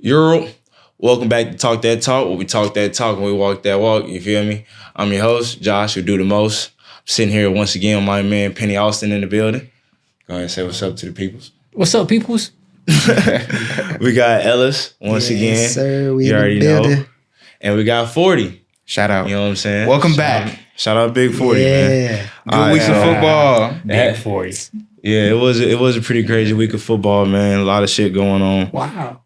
Euro, welcome back to Talk That Talk, where we talk that talk and we walk that walk. You feel me? I'm your host, Josh, who do the most. I'm sitting here once again with my man Penny Austin in the building. Go ahead and say what's up to the peoples. What's up, peoples? We got Ellis once again. Sir, we you in already the building. know. And we got 40. Shout out. You know what I'm saying? Welcome back. Shout out Big 40, man. Good week of football. Big 40. Yeah, it was a pretty crazy week of football, man. A lot of shit going on. Wow.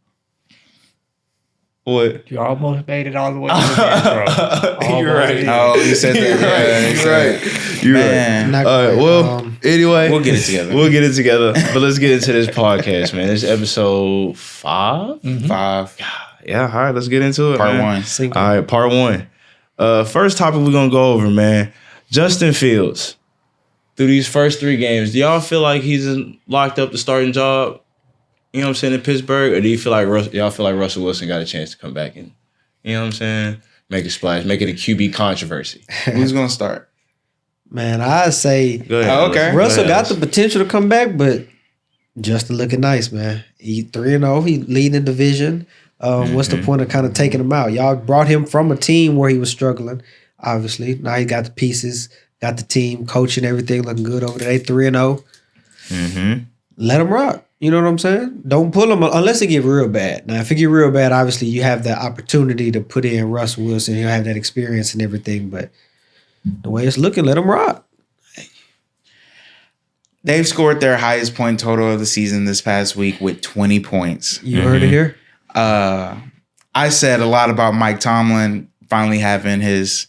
What? You almost made it all the way to the intro. You're right. Oh, you said that. You're right. You're Man. right. All right. Well, anyway, We'll get it together. We'll get it together. But let's get into this podcast, man. This is episode 5. 5. Yeah. All right. Let's get into it. Part man. 1. All right. Part 1. First topic we're gonna go over, man. Justin Fields. Through these first 3 games, do y'all feel like he's locked up the starting job? You know what I'm saying, in Pittsburgh? Or do you feel like y'all feel like Russell Wilson got a chance to come back and, you know what I'm saying, make a splash, make it a QB controversy? Who's going to start? Man, I say Go ahead. Oh, okay. Russell Go ahead, got the potential to come back, but Justin looking nice, man. He 3-0. He leading the division. What's the point of kind of taking him out? Y'all brought him from a team where he was struggling, obviously. Now he got the pieces, got the team, coaching, everything looking good over there. They 3-0. Mm-hmm. Let him rock. You know what I'm saying? Don't pull him unless it get real bad. Now, if it get real bad, obviously you have the opportunity to put in Russell Wilson. He'll have that experience and everything. But the way it's looking, let him rock. They've scored their highest point total of the season this past week with 20 points. You heard it here? I said a lot about Mike Tomlin finally having his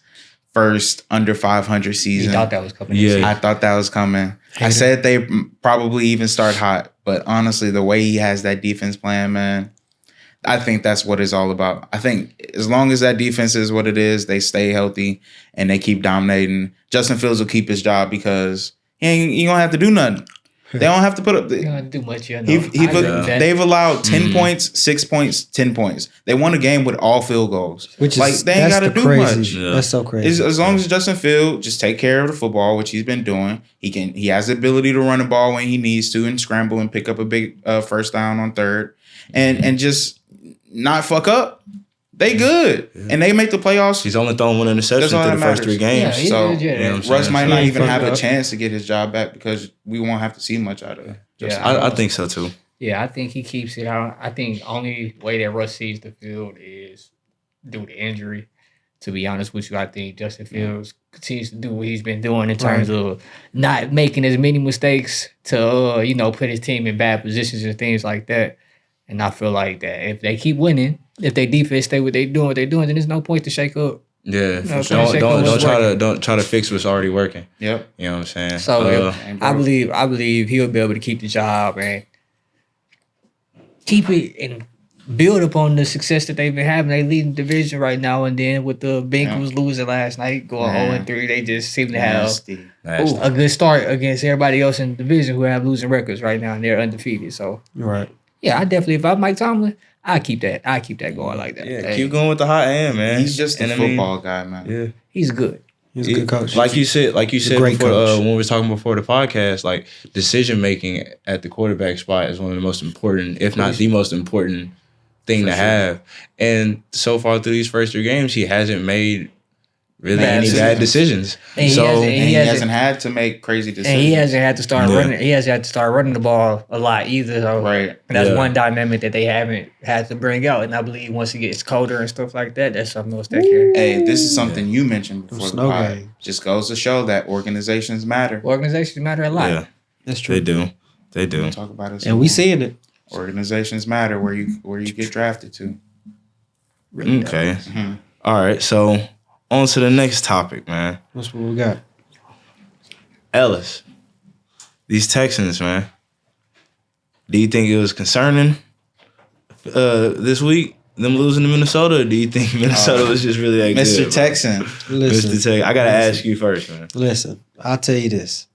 first under 500 season. You thought that was coming. Yeah. I thought that was coming. I said they probably even start hot, but honestly, the way he has that defense playing, man, I think that's what it's all about. I think as long as that defense is what it is, they stay healthy and they keep dominating. Justin Fields will keep his job because he don't have to do nothing. They don't have to put up. You don't have to do much. You know. They've allowed 10 points, 6 points, 10 points. They won a game with all field goals. Which is like they ain't got to do crazy. much. Yeah. That's so crazy. As long as Justin Fields just take care of the football, which he's been doing, he has the ability to run the ball when he needs to and scramble and pick up a big first down on third, and just not fuck up. They good, and they make the playoffs. He's only thrown 1 interception through the first 3 games. Yeah, So you know Russ might not even have a up. chance to get his job back because we won't have to see much out of it. I think so too. Yeah, I think he keeps it out. I think only way that Russ sees the field is due to injury. To be honest with you, I think Justin Fields continues to do what he's been doing in terms of not making as many mistakes to put his team in bad positions and things like that. And I feel like that if they keep winning, if their defense stay what they're doing, then there's no point to shake up. Yeah, No, don't try to fix what's already working. Yep. You know what I'm saying? So I believe he'll be able to keep the job and keep it and build upon the success that they've been having. They lead the division right now, and then with the Bengals losing last night, going 0-3, they just seem to have Nasty. a good start against everybody else in the division who have losing records right now, and they're undefeated. So Right. yeah, I definitely, if I'm Mike Tomlin, I keep that going like that. Yeah, keep going with the hot hand, man. He's just a football guy, man. Yeah. He's good. He's a good coach. Like you said great before, coach. when we were talking before the podcast, like decision making at the quarterback spot is one of the most important, if not the most important thing to have. And so far through these first 3 games, he hasn't made really any bad decisions. And He hasn't had to make crazy decisions. And he hasn't had to start running. He hasn't had to start running the ball a lot either. So Right. And that's one dynamic that they haven't had to bring out. And I believe once it gets colder and stuff like that, that's something else that can. Hey, this is something you mentioned before the Snow pod. game. Just goes to show that organizations matter. Organizations matter a lot. Yeah, That's true. they do. We'll talk about it. And we seeing it. Organizations matter where you get drafted to. Really Okay. does. All right, so on to the next topic, man. That's what we got. Ellis, these Texans, man. Do you think it was concerning this week, them losing to Minnesota, or do you think Minnesota was just really that Mr. good? Texan. Listen, Mr. Texan, I gotta ask you first, man. listen. I'll tell you this.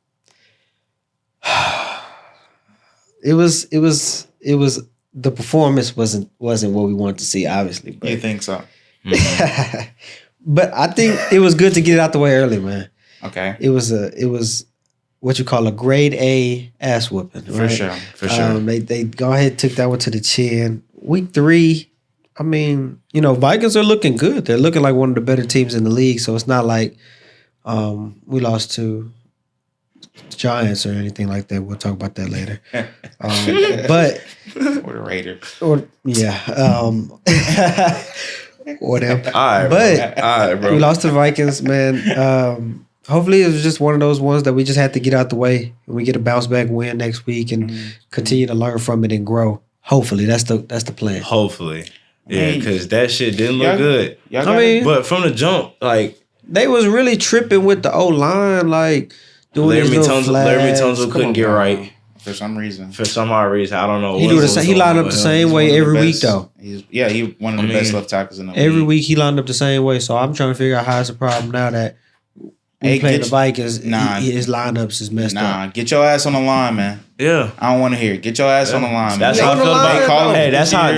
It was the performance wasn't what we wanted to see, obviously. But, You think so? but I think it was good to get it out the way early, man. Okay. It was what you call a grade A ass whooping. For right? sure. For sure. They go ahead and took that one to the chin. Week 3, I mean, Vikings are looking good. They're looking like one of the better teams in the league. So it's not like we lost to Giants or anything like that. We'll talk about that later. But Or the Raiders. Whatever. All right, bro. We lost to the Vikings, man. Hopefully it was just one of those ones that we just had to get out the way and we get a bounce back win next week and continue to learn from it and grow. Hopefully that's the plan. Hopefully, yeah, because that shit didn't look good. But from the jump, like they was really tripping with the O line, like doing Laramie these little flags. Tunsil couldn't get right. For some reason. For some odd reason, I don't know. He lined up the same way every week, though. He's one of the best left tackles in the league. Every week he lined up the same way. So I'm trying to figure out how it's a problem now that we play the Vikings. His lineups is messed up. Get your ass on the line, man. Yeah, I don't want to hear it. Get your ass on the line. That's how I feel about. Hey, that's how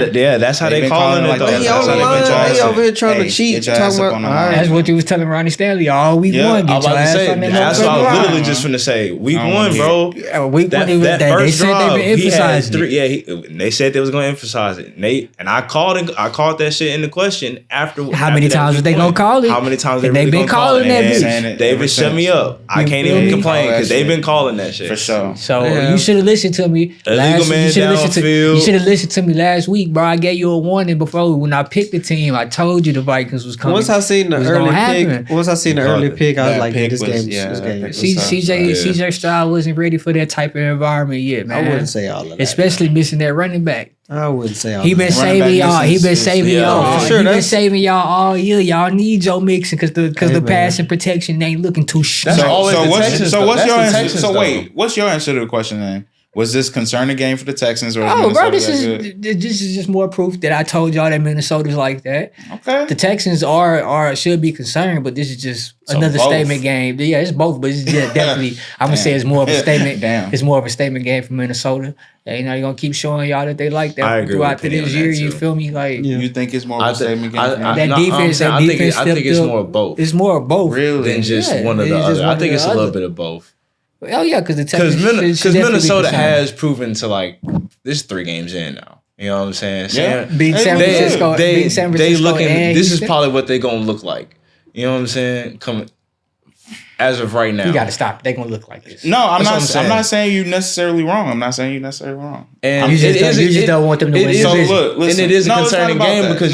they calling it. He on the line. He over here trying to cheat. Talking about. That's what you was telling Ronnie Stanley all week one. Get your ass on the line. That's what I was literally just finna say. Week one, bro. Week one, that first drive, they emphasized it. They said they was gonna emphasize it. And I called that shit into question after. How many times was they gonna call it? How many times they been calling that bitch? David shut me up. I can't even complain because they've been calling that shit for sure. So you should have listened to me. You should have listened to me last week, bro. I gave you a warning before when I picked the team. I told you the Vikings was coming. Once I seen the early pick, I was like, this game. CJ Stroud wasn't ready for that type of environment yet, man. I wouldn't say all of that. Especially missing that running back. I wouldn't say all He been saving y'all. He been saving y'all. For sure, he been saving y'all all year. Y'all need Joe Mixon because the passing protection ain't looking too short. What's your answer to the question then? Was this concerning game for the Texans or? This is just more proof that I told y'all that Minnesota's like that. Okay. The Texans should be concerned, but this is just another statement game. Yeah, it's both, but it's just definitely I'm gonna say it's more of a statement. It's more of a statement game for Minnesota. They're gonna keep showing y'all that they like that throughout this year. You feel me? Like you think it's more of a statement game? That defense. I think it's more of both. It's more of both, really, than just one or the other. I think it's a little bit of both. Oh yeah, because the Texans because Minnesota has proven to like this 3 games in now. You know what I'm saying? Yeah. Beat San Francisco. They looking. This is probably what they're gonna look like. You know what I'm saying? Coming as of right now, you got to stop. They're gonna look like this. No, I'm not saying you're necessarily wrong. And you just don't want them to win. So look, and it is a concerning game because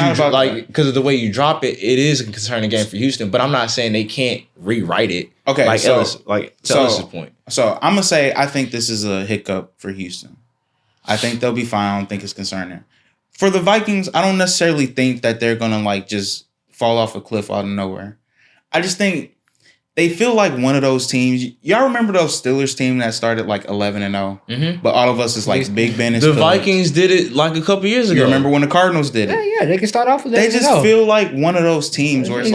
because of the way you drop it. It is a concerning game for Houston. But I'm not saying they can't rewrite it. Okay, Ellis's point. So I'm gonna say I think this is a hiccup for Houston. I think they'll be fine. I don't think it's concerning. For the Vikings, I don't necessarily think that they're gonna just fall off a cliff out of nowhere. I just think they feel like one of those teams. Y'all remember those Steelers team that started 11-0, but all of us is Big Ben. The Vikings did it a couple years ago. You remember when the Cardinals did it? Yeah, they can start off with that. They just feel like one of those teams where it's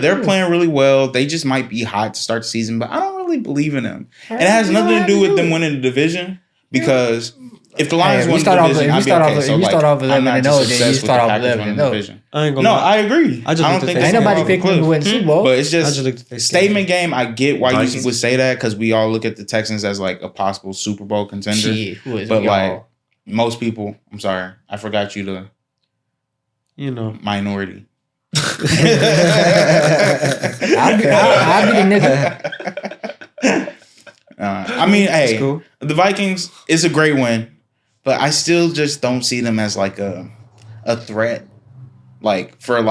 they're playing really well. They just might be hot to start the season, but I don't really believe in them. And it has nothing to do with them winning the division because if the Lions won the division, I'd be okay. So you start off 11-0, then you start off 11-0. I agree. I don't think ain't nobody picking them to win the Super Bowl. But it's just statement game. I get why you would say that because we all look at the Texans as a possible Super Bowl contender. But most people, I'm sorry, I forgot you the minority. I'll be the nigga. Hey, cool. The Vikings is a great win, but I still just don't see them as a threat. For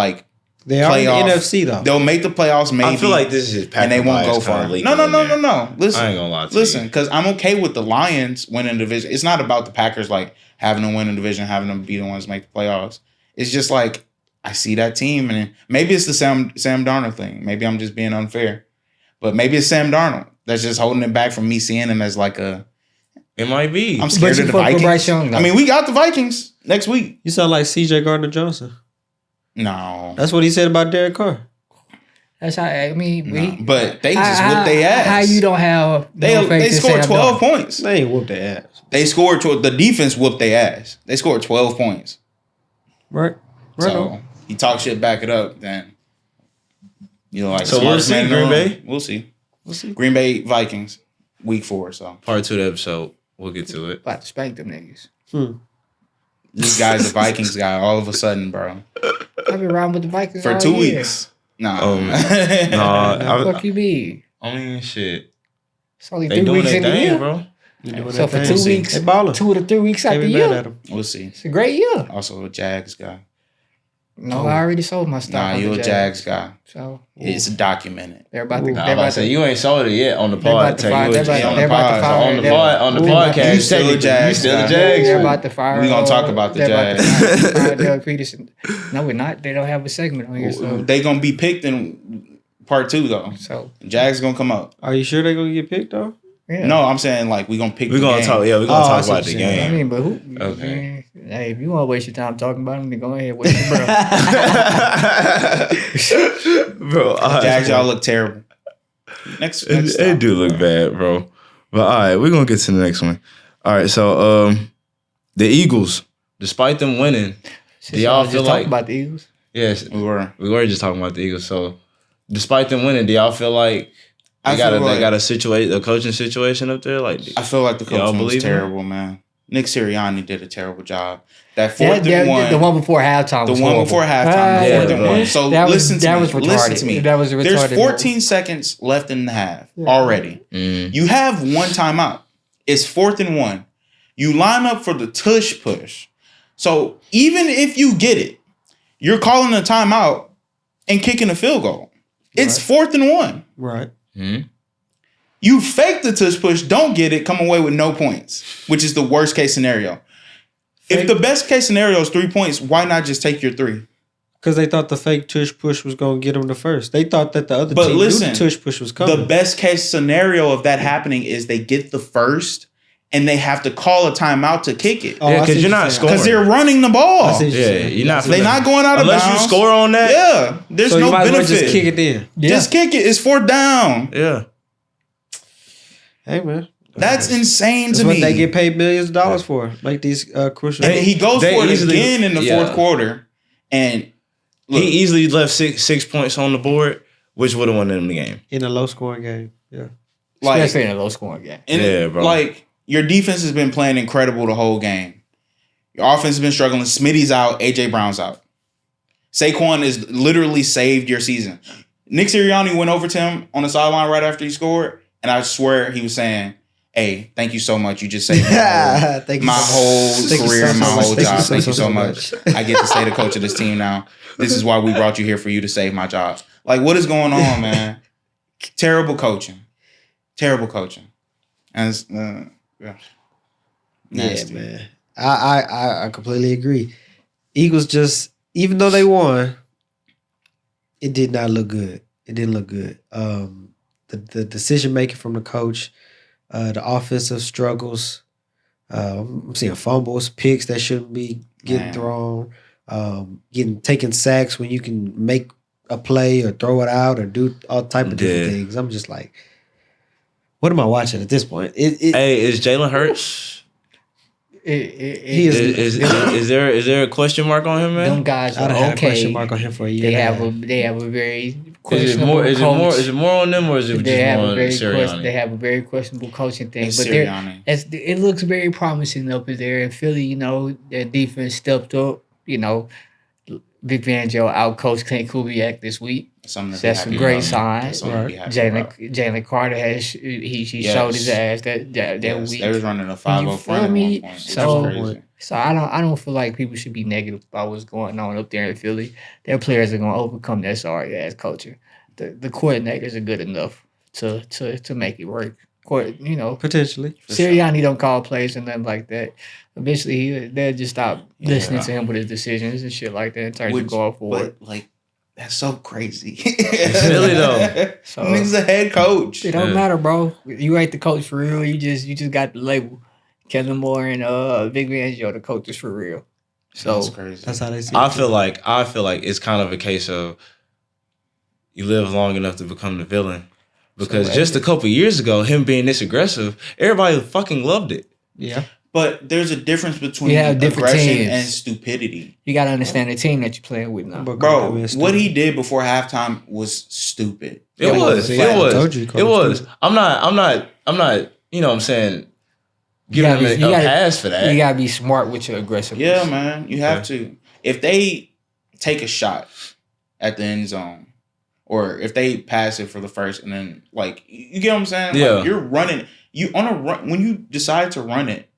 they are in the NFC though. They'll make the playoffs maybe. I feel like this is and they won't go far. No. Listen, I ain't gonna lie to you. Because I'm okay with the Lions winning the division. It's not about the Packers having them win the division, having them be the ones to make the playoffs. It's just I see that team, and maybe it's the Sam Darnold thing. Maybe I'm just being unfair, but maybe it's Sam Darnold that's just holding it back from me seeing him as It might be. I'm scared of the Vikings. We got the Vikings next week. You sound like C.J. Gardner-Johnson. No, that's what he said about Derek Carr. That's how but they just whooped their ass. How you don't have? They scored 12 points. They ain't whooped their ass. They scored. The defense whooped their ass. They scored 12 points. Right. So you talk shit, back it up. Then So we'll see. Green Bay. We'll see. Green Bay Vikings, week 4. So part 2 of the episode. We'll get to it. About to spank them niggas. This guy's a Vikings guy all of a sudden, bro. I've been riding with the Vikings For all 2 year. weeks. Nah. What the fuck you mean? I mean, shit. It's only They 3 doing weeks their in the thing, year. bro. So for 2 We'll see. weeks, They balling. 2 to 3 weeks out Can't the be mad year, at them. We'll see. it's a great year. Also a Jags guy. No, I already sold my stock. Nah, on you the a Jags guy. So It's documented. they're about to. Ooh. They're I'm about to say, you ain't sold it yet on the pod. They're about to fire. On They're about to fire. the podcast, You still a technically, Jags you still guy. a Jags. They're about to fire. We gonna talk about the they're Jags. about to fire Doug Peterson. No, we're not. They don't have a segment on here. So They gonna be picked in part 2 though. so Jags gonna come up. Are you sure they're gonna get picked though? yeah. No, I'm saying like we gonna pick. We're the gonna game. talk. Yeah, we're gonna Oh, I talk see about what the you're saying. I game. mean, but who? Okay. Hey, if you want to waste your time talking about them, then go ahead, waste your breath. Bro, Jags, y'all look terrible. Next It stop. do look bad, bro. But all right, we're gonna get to the next one. All right, so the Eagles, despite them winning, do y'all feel just like talk about the Eagles? yes, We were. we were just talking about the Eagles. So despite them winning, do y'all feel like I they got feel like- a coaching situation up there? Like I feel like the Y'all coaching was believe him? terrible, man. Nick Sirianni did a terrible job. That Yeah, 4th and 1. the one before halftime. The was one horrible. before halftime, the Yeah, 4th and bro. 1. So That was- listen to that me. was retarded. Listen to me. That was a There's retarded 14 seconds left in the half Yeah. already. mm, You have one timeout. It's 4th and 1. You line up for the tush push. So even if you get it, you're calling a timeout and kicking a field goal. It's 4th and 1. Right. mm, You fake the tush push, don't get it, come away with no points, which is the worst case scenario. If the best case scenario is 3 points, why not just take your 3? Because they thought the fake tush push was gonna get them the first. They thought that the other But team listen, knew the tush push was coming. The best case scenario of that happening is they get the first and they have to call a timeout to kick it. Oh, yeah, I see because you're what not saying. scoring. Because they're running the I ball. see what you're Yeah, saying. you're not. They're not going out of unless bounds. you score on that. Yeah. There's So no you might as well benefit. just kick it in. Just kick it. It's 4th down. Yeah. Hey man, That's insane that's to what me. they get paid millions of dollars for. Make these crucial. And he goes They for it easily- again in the yeah. 4th quarter. And look, He easily left 6 points on the board, which would have won them the game. in a low scoring game. Yeah. like, Especially in a low scoring game. and Yeah, bro. like your defense has been playing incredible the whole game. Your offense has been struggling. Smitty's out. AJ Brown's out. Saquon has literally saved your season. Nick Sirianni went over to him on the sideline right after he scored, and I swear he was saying, "Hey, thank you so much. You just saved Thank you my so whole much. Thank you career, so my much. whole Thank you job. so, Thank you so so much. much. I get to say the coach of this team now. This is why we brought you here for you to save my job. Like, what is going on, man? Terrible coaching. Terrible coaching. And it's, yeah. Nasty. Yeah, man. I completely agree. Eagles just, even though they won, it did not look good. It didn't look good. The decision making from the coach, the offensive struggles. I'm seeing fumbles, picks that shouldn't be getting Man. thrown, taking sacks when you can make a play or throw it out or do all type of different Yeah. things. I'm just like, what am I watching at this point? Hey, is Jalen Hurts? He is- Is there a question mark on him, Them man? guys I'd are have a okay. question mark on him for a year. They and have half. a very Is it questionable more? coach. Is it more on them or is it They just have more a on very Sirianni? they have a very questionable coaching thing, It's but Sirianni. it looks very promising up there in Philly. You know, their defense stepped up. You know, Vic Fangio out coached Clint Kubiak this week. Something to That's be a happy great about. sign. That's something to be happy about. Jalen Carter has he Yes. showed his ass that Yes, week. they was running a You 5-0 feel front at me? one point. So- That's crazy. So I don't feel like people should be negative about what's going on up there in Philly. Their players are gonna overcome that sorry ass culture. The coordinators are good enough to make it work. You know, Potentially. For sure. Sirianni don't call plays and nothing like that. Eventually, they'll just stop listening Yeah. to him with his decisions and shit like that in terms Which- of going forward. But like, that's so crazy. Philly, though. So Nigga's the head coach. it don't Yeah. matter, bro. You ain't the coach for real. You just got the label. Kevin Moore and Big Fangio, the coaches for real. So That's crazy. That's how they see I it. feel like it's kind of a case of you live long enough to become the villain. Because So, just a couple years ago, him being this aggressive, everybody fucking loved it. Yeah. But there's a difference between You have different aggression teams. and stupidity. you got to understand the team that you're playing with now. Bro, what he did before halftime was stupid. It was. See, I told you, It was. I'm not, you know what I'm saying, give him a pass for that. You gotta be smart with your aggressiveness. Yeah, man, you have to. If they take a shot at the end zone, or if they pass it for the first, and then like you get what I'm saying? Yeah, like, you're running. You on a run when you decide to run it,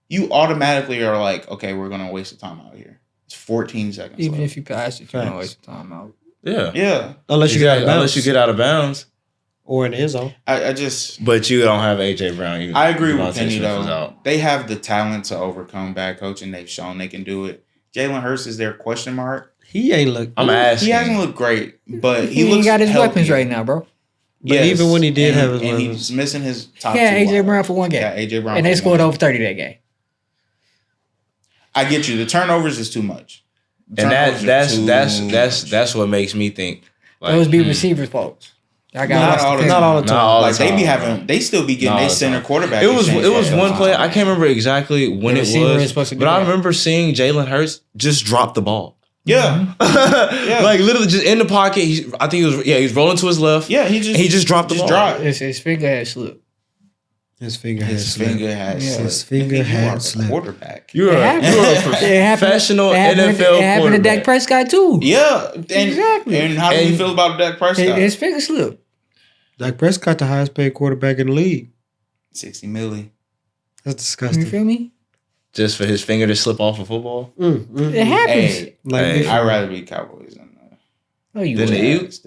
you automatically are like, okay, we're gonna waste the time out here. It's 14 seconds. Even left. if you pass it, you're gonna waste the time out. Yeah. Unless you get out of bounds. Or in the end zone. I just. But you don't have AJ Brown. I agree with Penny though. They have the talent to overcome bad coaching. They've shown they can do it. Jalen Hurts is their question mark. He ain't look. I'm asking. He hasn't looked great, but he looks got his healthy. weapons right now, bro. But even when he did have his and weapons, he's missing his top. Yeah, two AJ wide. Brown for one game. Yeah, AJ Brown, and they scored over 30 that game. I get you. The turnovers is too much. And that's what makes me think. Like, Those be receivers' faults. Not all the time. Like they be having, they still be getting their center quarterback. It was one play. I can't remember exactly when it was, but I remember seeing Jalen Hurts just drop the ball. Yeah, like literally just in the pocket. I think he was rolling to his left. Yeah, he just dropped the ball. His finger had slipped. His finger had slipped. His finger had slipped. Quarterback. You're a professional NFL quarterback. It happened to Dak Prescott too. Yeah, exactly. And how do you feel about Dak Prescott? His finger slipped. Dak Prescott, the highest paid quarterback in the league. $60 million. That's disgusting. You feel me? Just for his finger to slip off of football. It happens. I'd rather be Cowboys than the Eagles.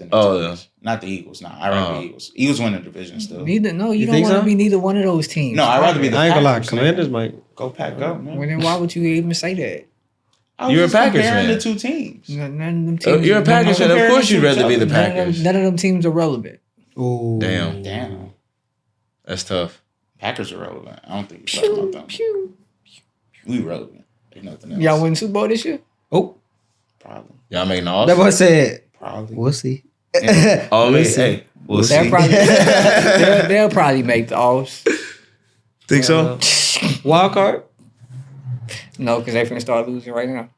Not the Eagles. Nah, I'd rather be Eagles. Eagles win the division still. You don't want to be neither one of those teams. No, I'd rather be the I ain't Packers. gonna lie. Commanders might go Pack go. Man. Well, then why would you even say that? You're a Packers fan. The two teams. None of them teams. You're a Packers fan. Of course, you'd rather be the Packers. None of them teams are relevant. Oh, damn. That's tough. Packers are relevant. I don't think you're talking about them. We relevant. There's nothing else. Y'all win the Super Bowl this year? Oh, probably. Y'all making the All-Star? That boy said, probably. We'll see. We'll see. We'll see. They'll probably make the Alls. Think so? Wild card? No, because they're finna start losing right now.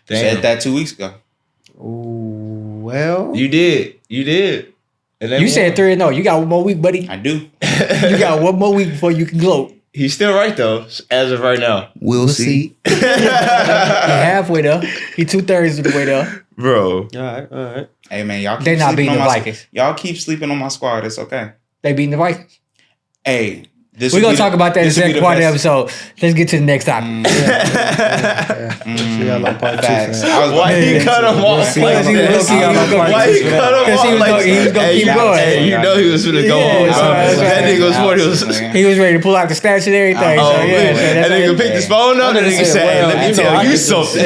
Said that 2 weeks ago. Oh, well. You did. You said 3-0. You got one more week, buddy. I do. You got one more week before you can gloat. He's still right though, as of right now. We'll see. He halfway there. He 2/3 of the way there. Bro. All right. Hey man, y'all keep They not sleeping beating on the my Vikings. Y'all keep sleeping on my squad. It's okay. They beating the Vikings. Hey, we're gonna talk about that in the second part of the episode. Let's get to the next topic. Why he cut him off? Why he cut him off? Because he was gonna keep going. Hey, you know he was gonna go on. That nigga was he was ready to pull out the stats and everything. That nigga picked his phone up and nigga said, "Let me tell you something."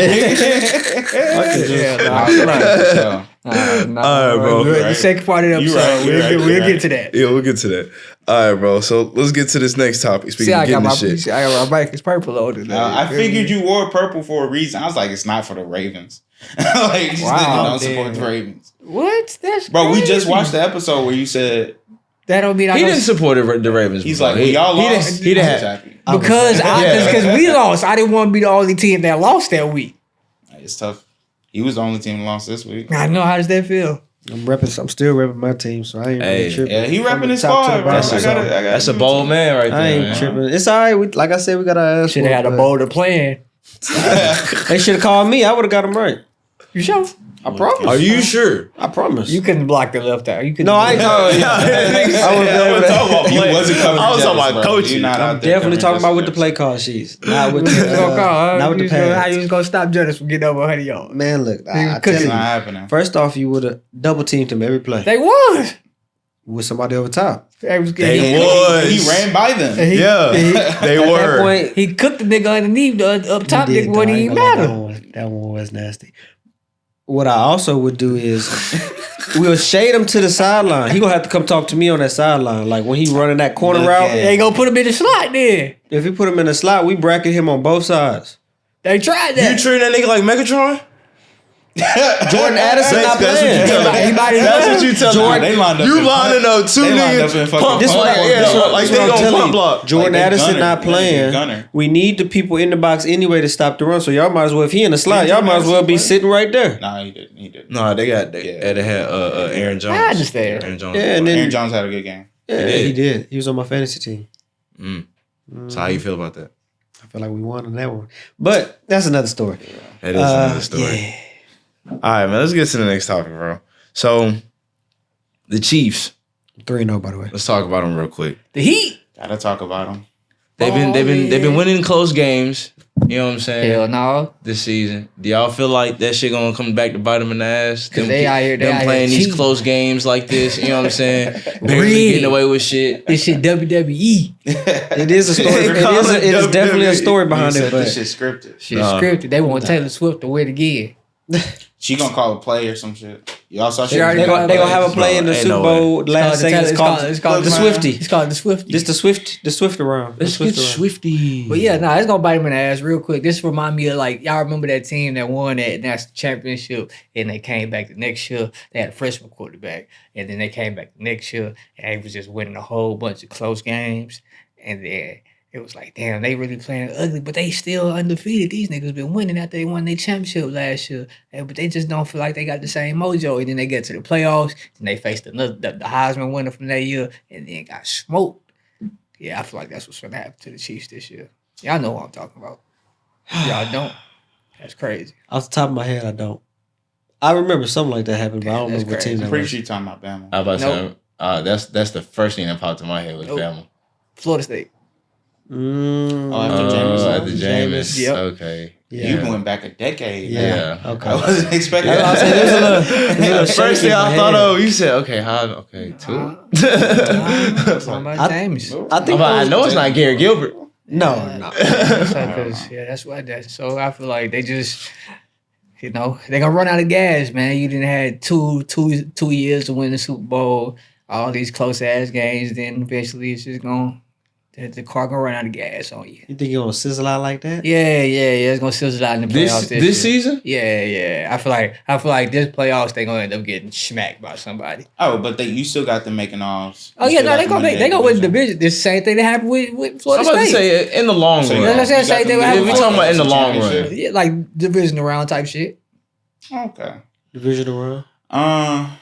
All right, bro. The second part of the episode, we'll get to that. Yeah, we'll get to that. All right, bro. So let's get to this next topic. Speaking of getting this shit. I got my Vikings purple on today. I figured you wore purple for a reason. I was like, it's not for the Ravens. Like, this nigga don't support the Ravens. What? That's bro. crazy. We just watched the episode where you said that don't mean he didn't support the Ravens. He's like, y'all lost. He didn't happy because we lost. I didn't want to be the only team that lost that week. It's tough. He was the only team that lost this week. I know. How does that feel? I'm still repping my team, so I ain't really tripping. Yeah, he repping his squad. That's a bold man right there. I ain't tripping. It's all right. Like I said, we got our ass. Should have had a bolder plan. They should have called me. I would have got them right. You sure? I promise. Are you sure? I promise. You couldn't block the left out. You couldn't. No, I ain't talking. You wasn't coming. I was talking about coaching. I'm definitely talking about with the play call sheets. Not with the pads. How you was gonna stop Jonas from getting over 100 yards? Man, look, I tell you, first off, you would have double teamed him every play. They was with somebody over top. He ran by them. They were. At that point, he cooked the nigga underneath the up top. Nigga wouldn't even matter. That one was nasty. What I also would do is we'll shade him to the sideline. He gonna have to come talk to me on that sideline. Like when he running that corner route. They gonna put him in the slot then. If we put him in the slot, we bracket him on both sides. They tried that. You treat that nigga like Megatron? Jordan Addison not playing. That's what you tell Jordan. They lined up. You lining up two niggas. This one, like they gonna pump block. Jordan Addison not playing. We need the people in the box anyway to stop the run. So y'all might as well, if he in the slot, y'all might as well be sitting right there. Nah, he didn't. No, they had Aaron Jones. I understand. Aaron Jones. Yeah, and then Aaron Jones had a good game. Yeah, he did. He was on my fantasy team. So how you feel about that? I feel like we won on that one. But that's another story. That is another story. Yeah. All right, man. Let's get to the next topic, bro. So the Chiefs. 3-0, by the way. Let's talk about them real quick. The Heat. Gotta talk about them. They've been winning close games. You know what I'm saying? Hell no. This season, do y'all feel like that shit gonna come back to bite them in the ass? Because they out here, playing these cheating. close games like this. You know what I'm saying? Barely Really? getting away with shit. This shit WWE. It is a story. It is definitely a story behind it. This But shit scripted. Shit scripted. They want Taylor Swift to win again. She gonna call a play or some shit. Y'all saw shit. already they called gonna have a play in the Ain't Super no Bowl last second. It's called the Swifty. It's called the Swifty. This the Swift around. Let's get Swifty. But yeah, it's gonna bite him in the ass real quick. This remind me of like y'all remember that team that won that national championship and they came back the next year. They had a freshman quarterback, and then they came back the next year and they was just winning a whole bunch of close games. And then it was like, damn, they really playing ugly, but they still undefeated. These niggas been winning after they won their championship last year, but they just don't feel like they got the same mojo. And then they get to the playoffs and they faced the Heisman winner from that year and then got smoked. Yeah, I feel like that's what's gonna happen to the Chiefs this year. Y'all know what I'm talking about. Y'all don't. That's crazy. Off the top of my head, I don't. I remember something like that happened, but I don't That's remember what crazy. team I'm that pretty was. sure you're talking about Bama. I was about to Nope. say, that's the first thing that popped in my head was Nope. Bama. Florida State. After Jameis. After Jameis. Yep. Okay. Yeah. You went back a decade. Yeah. Yeah. Okay. I wasn't expecting That's what I that. said. There's a little First thing shake in I my thought head. of, you said, okay, two. Talking about James. I think I those- know it's not Gary Gilbert. No. So I feel like they just, they're gonna run out of gas, man. You didn't had two years to win the Super Bowl, all these close ass games. Then eventually it's just the car gonna run out of gas on you. You think you're gonna sizzle out like that? Yeah. It's gonna sizzle out in the playoffs This year. season? Yeah. I feel like this playoffs they gonna end up getting smacked by somebody. Oh, but you still got them making offs. Oh yeah, no, they gonna win the division. This same thing that happened with I'm Florida about to State. say in the long So run. Yeah, that's what I'm saying. They were having we talking about in the long run. Yeah, like division round type shit. Okay. Divisional run.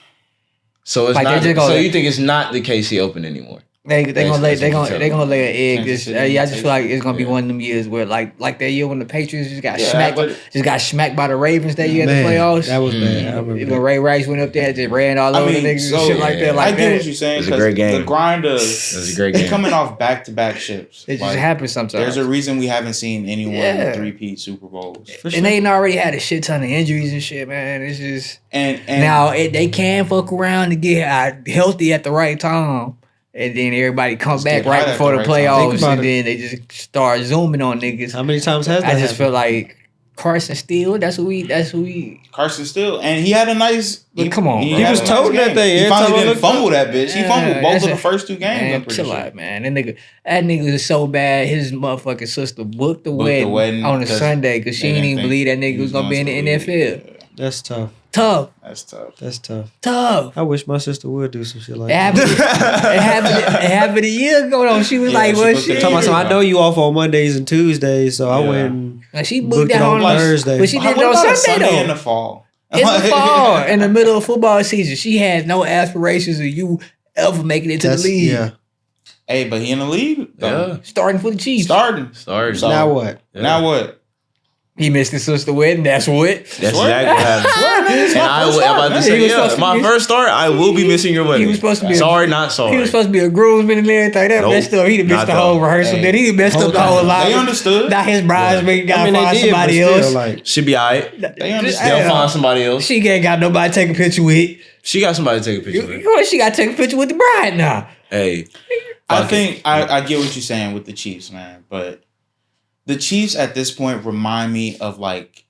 So it's Like, not. they're just gonna- So you think it's not the KC Open anymore? They gonna lay Basically, that's what they gonna lay an egg. Kansas This, City, I just feel like it's gonna be yeah. one of them years where like that year when the Patriots just got but- smacked by the Ravens that year in the Man, playoffs. that was bad. I remember When that. Ray Rice went up there, just ran all over the niggas and shit like that. yeah. Like I get that. what you're saying. It was a 'cause great game. The grind of It was a great they game. coming off back-to-back ships. It just Like, happens sometimes. there's a reason we haven't seen anyone Yeah. three-peat Super Bowls. For sure. and they ain't already had a shit ton of injuries and shit, man. It's just And now they can fuck around and get healthy at the right time. And then everybody come Just back get right hot at before the the right time. playoffs, Think about and then they just start zooming on niggas. How many times has that I just happened? feel like Carson Steele. That's who we. Carson Steele, and he had a nice. But come on, bro. He was had a toting nice that game. thing. He Every finally time I didn't looked fumble up- that bitch. He fumbled both of the first two games. I'm Man, pretty chill sure. out, man. That nigga is so bad. His motherfucking sister booked the wedding wedding on a 'cause Sunday because she they didn't didn't even think believe that nigga he was gonna be in the going to the NFL. league. That's tough. Tough. That's tough. That's tough. Tough. I wish my sister would do some shit like It that. happened a year ago though. She was Yeah, like, she "What booked shit?" it. Talking about some, I know you off on Mondays and Tuesdays, so I Yeah. went. Like, she Booked booked it that on on Thursday. but she did it What on about a Sunday in though. the fall? In the fall, in the middle of football season, she had no aspirations of you ever making it to the league. Yeah. Hey, but he in the league. though. Yeah. Starting for the Chiefs. Starting. Sorry. So- Now what? Yeah. Now what? He missed his sister wedding. That's what. That's Swear? exactly what happened. And I was about to He say, was supposed to my be- first start, I will be missing your wedding. He was supposed to be sorry, not sorry. He was supposed to be a groomsman and everything. That Nope. messed up. He done missed Not the though. whole rehearsal. Hey. Then he done messed up the whole lot. They understood. Now his bridesmaid got to I mean, they find did, but somebody still, else. like, Should be alright. They understood. They'll find somebody else. She ain't got nobody to take a picture with. She got somebody to take a picture with. She got to take a picture with the bride now. Hey, I fuck it. think I get what you're saying with the Chiefs, man. But the Chiefs at this point remind me of like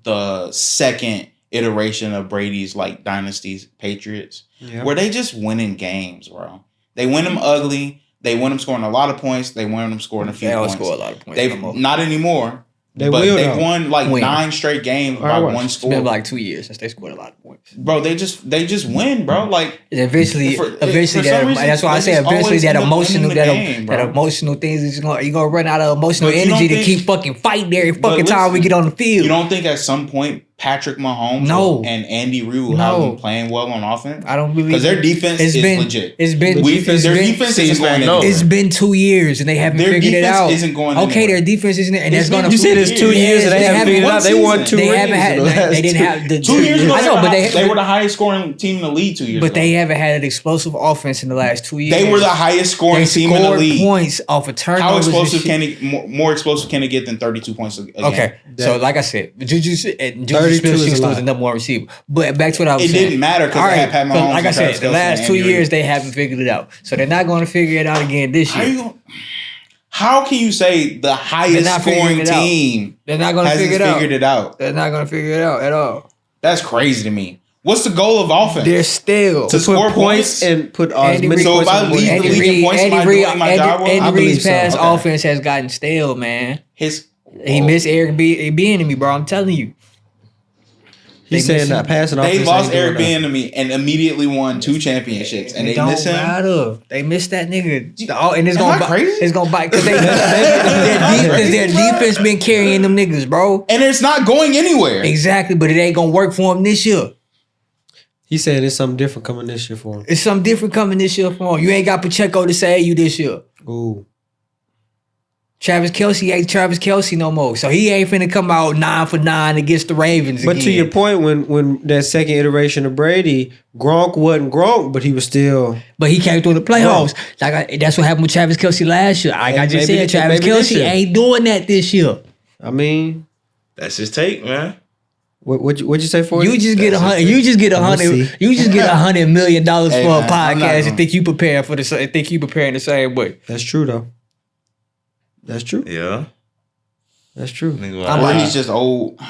the second iteration of Brady's like dynasty Patriots, yeah. where they just winning games, bro. They win them ugly. They win them scoring a lot of points. They win them scoring a few They don't points. score a lot of points. They've no more. not anymore. They but will, they've though. won like Win. 9 straight games by Alright, watch. one It's score. been like 2 years since they scored a lot of points. Bro, they just win, bro. Like And eventually, For some that, reason, that's why I they say just eventually always that end up emotional winning the game, that bro. emotional things is you're gonna run out of emotional But you energy don't to think- keep fucking fighting every But fucking time we listen, get on the field. you don't think at some point Patrick Mahomes No. and Andy Reid will No. have them playing well on offense? I don't believe Because their defense is legit. It's been Their defense isn't going no. anywhere. It's been 2 years and they haven't Their figured it defense out. isn't going Okay, anywhere. their defense isn't, and It's that's gonna. You said it's 2 years and they haven't figured it out. They won 2 They rings haven't had. in the last They didn't have the 2 years ago, I know, but they were the highest scoring team in the league 2 years ago. But they haven't had an explosive offense in the last 2 years. They were the highest scoring They team in the scored league. points off of turnovers. How and explosive shit. can it? More explosive can it get than 32 points a game? Okay, so like I said, Juju 32 Smith is a still lot. was the number one receiver. But back to what I was It saying. didn't matter because All they right, had Pat but Mahomes. like I and said, Travis the Kelce last and 2 Andy years Reid. they haven't figured it out. So they're not going to figure it out again this How year. you gonna? How can you say the highest not figuring scoring it out. team They're not going to hasn't figure it out. figured it out? They're not going to figure it out at all. That's crazy to me. What's the goal of offense? They're still. To score points? and put Andy as many Reid- So if points I on the board. lead the league in points, am I doing my job well? I Andy believe Reid's so. past Okay. offense has gotten stale, man. His He missed Eric Bieniemy, bro. I'm telling you. He's They saying miss that passing offense. They lost ain't doing Eric nothing. Bieniemy and immediately won 2 championships, and they don't miss him. matter. They missed that nigga. And it's Am gonna I bite. crazy? It's gonna bite because their defense been carrying them niggas, bro. And it's not going anywhere. Exactly, but it ain't gonna work for him this year. He said it's something different coming this year for him. It's something different coming this year for him. You ain't got Pacheco to save you this year. Ooh. Travis Kelce ain't Travis Kelce no more. So he ain't finna come out 9 for 9 against the Ravens But again. to your point, when that second iteration of Brady, Gronk wasn't Gronk, but he was still. But he came through the playoffs. That's what happened with Travis Kelce last year. Like I just Maybe said, Travis maybe this Kelce year. ain't doing that this year. I mean, That's his take, man. what'd you say for You just get That's 100. it. You just get We'll 100. see. You just get $100 million for Hey, a man, I'm not podcast gonna- and think you preparing for the. Think you preparing the same way. That's true though. That's true. Yeah. That's true. Nigga, I'm Or like- he's just old.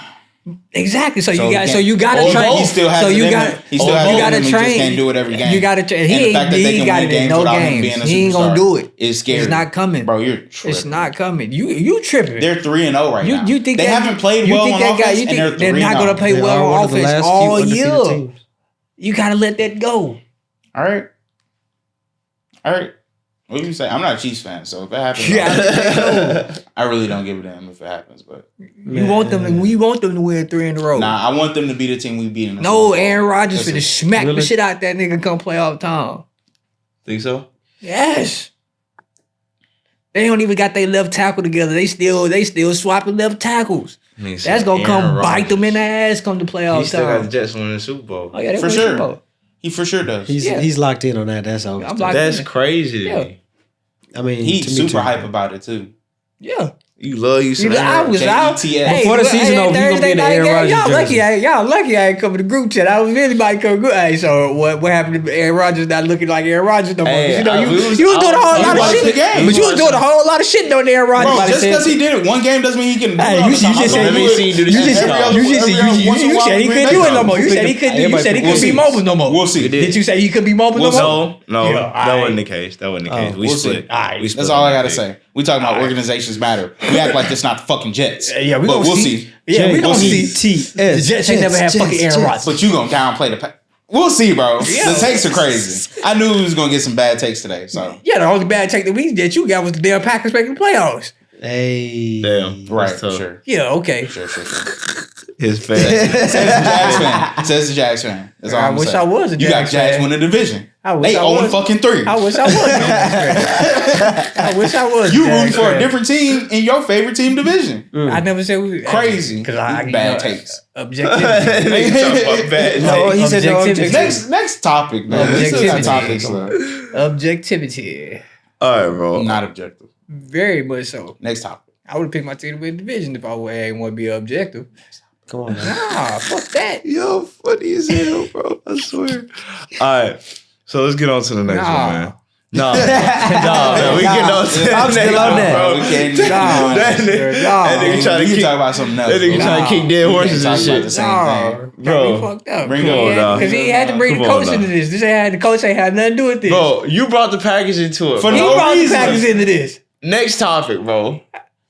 Exactly. So So you got. he So you got can't- to train. He still has so it you in got. him. He still has you it got in him. to He train. just can't do it every game. You got to train. And the fact that they can got win it in games no without him games. being a He ain't gonna superstar do it. is scary. It's not coming, Bro, you're tripping. It's not coming. You tripping. They're 3-0 right now. You think they that- haven't played you well think on that offense, guy- you and think they're they're not 3-0. gonna play They well are on one of the offense last few all undefeated year. teams. You gotta let that go. All right. What do you say? I'm not a Chiefs fan, so if it happens, Yeah, I really don't give a damn if it happens. But you want them to win 3 in a row. nah, I want them to be the team we beat in the Super No, Bowl. Aaron Rodgers That's finna it. smack Really? the shit out that nigga come play all the time. Think so? Yes. They don't even got their left tackle together. They still swapping left tackles. Nigga said That's gonna come Aaron bite Rodgers. them in the ass come to play all He the still got the time. Jets winning the Super Bowl. Oh yeah, they For win sure. Super Bowl. He for sure does. He's locked in on that. That's all. I'm locked That's in. crazy to Yeah. me. I mean, He's to me super too. hype about it too. Yeah. You love you some You know, I Aaron was out. JETS. Before the season over, you gonna be in the Aaron Rodgers Y'all jersey. lucky I ain't come to the group chat. I was really about to come group. Hey, so what happened to Aaron Rodgers not looking like Aaron Rodgers no more? Hey, You know, you was we was- doing a I whole was lot of watching shit. the game. But you was doing a whole lot of shit on Aaron Rodgers. Bro, Like I just said. because he did it one game doesn't mean he can. Hey, you just said Let me see you do this you just every other- you said he couldn't do it no more. You said he couldn't be mobile no more. We'll see. Did you say he could be mobile no more? No, Yeah, that alright. wasn't the case. That wasn't the case. We we'll split. see. Alright. We split That's all on I that gotta pick. say. We talking about organizations matter. We act like this not the fucking Jets. Yeah, we but gonna we'll see. see. Yeah, we We'll gonna see. see. The Jets ain't never had fucking Aaron Rodgers. But you gonna downplay the. We'll see, bro. Yeah. The takes are crazy. I knew we was gonna get some bad takes today. So Yeah, the only bad take that you got was the damn Packers making the playoffs. Hey, Damn. right, That's for tough. sure. Yeah, okay. Sure. His face. Says the Jags fan. Says the Jags fan. That's all I I'm wish saying. I was a You got Jags Jags fan. winning the division. I wish They I 0 was. fucking 3. I wish I was. I wish I was. You Jags rooting for a fan. different team in your favorite team division. I never said we Crazy. because I Bad takes. Objectivity. Nigga talking about bad No, he said no Objectivity. objectivity. Next topic, man. We still got Objectivity. topics left. Objectivity. All right, bro. Not objective. Very much so. Next topic. I would have picked my team to win the division if I ain't want to be objective. Come on, man. Nah, fuck that. Yo, funny as hell, bro. I swear. All right, so let's get on to the next Nah. one, man. No, man, we get on to the I'm next still on one, that. bro. We can't. Nah, That nigga, nah. that nigga trying We to can keep, talk about something else. that nigga bro. trying to keep dead We horses can't and talk about shit. the same Nah, thing. Bro. we fucked up. Bring it on, dog. Because he had to bring the Come on, coach dog. into this. The coach ain't had nothing to do with this. Bro, you brought the package into it. For bro. he no brought reason. the Packers into this. Next topic, bro.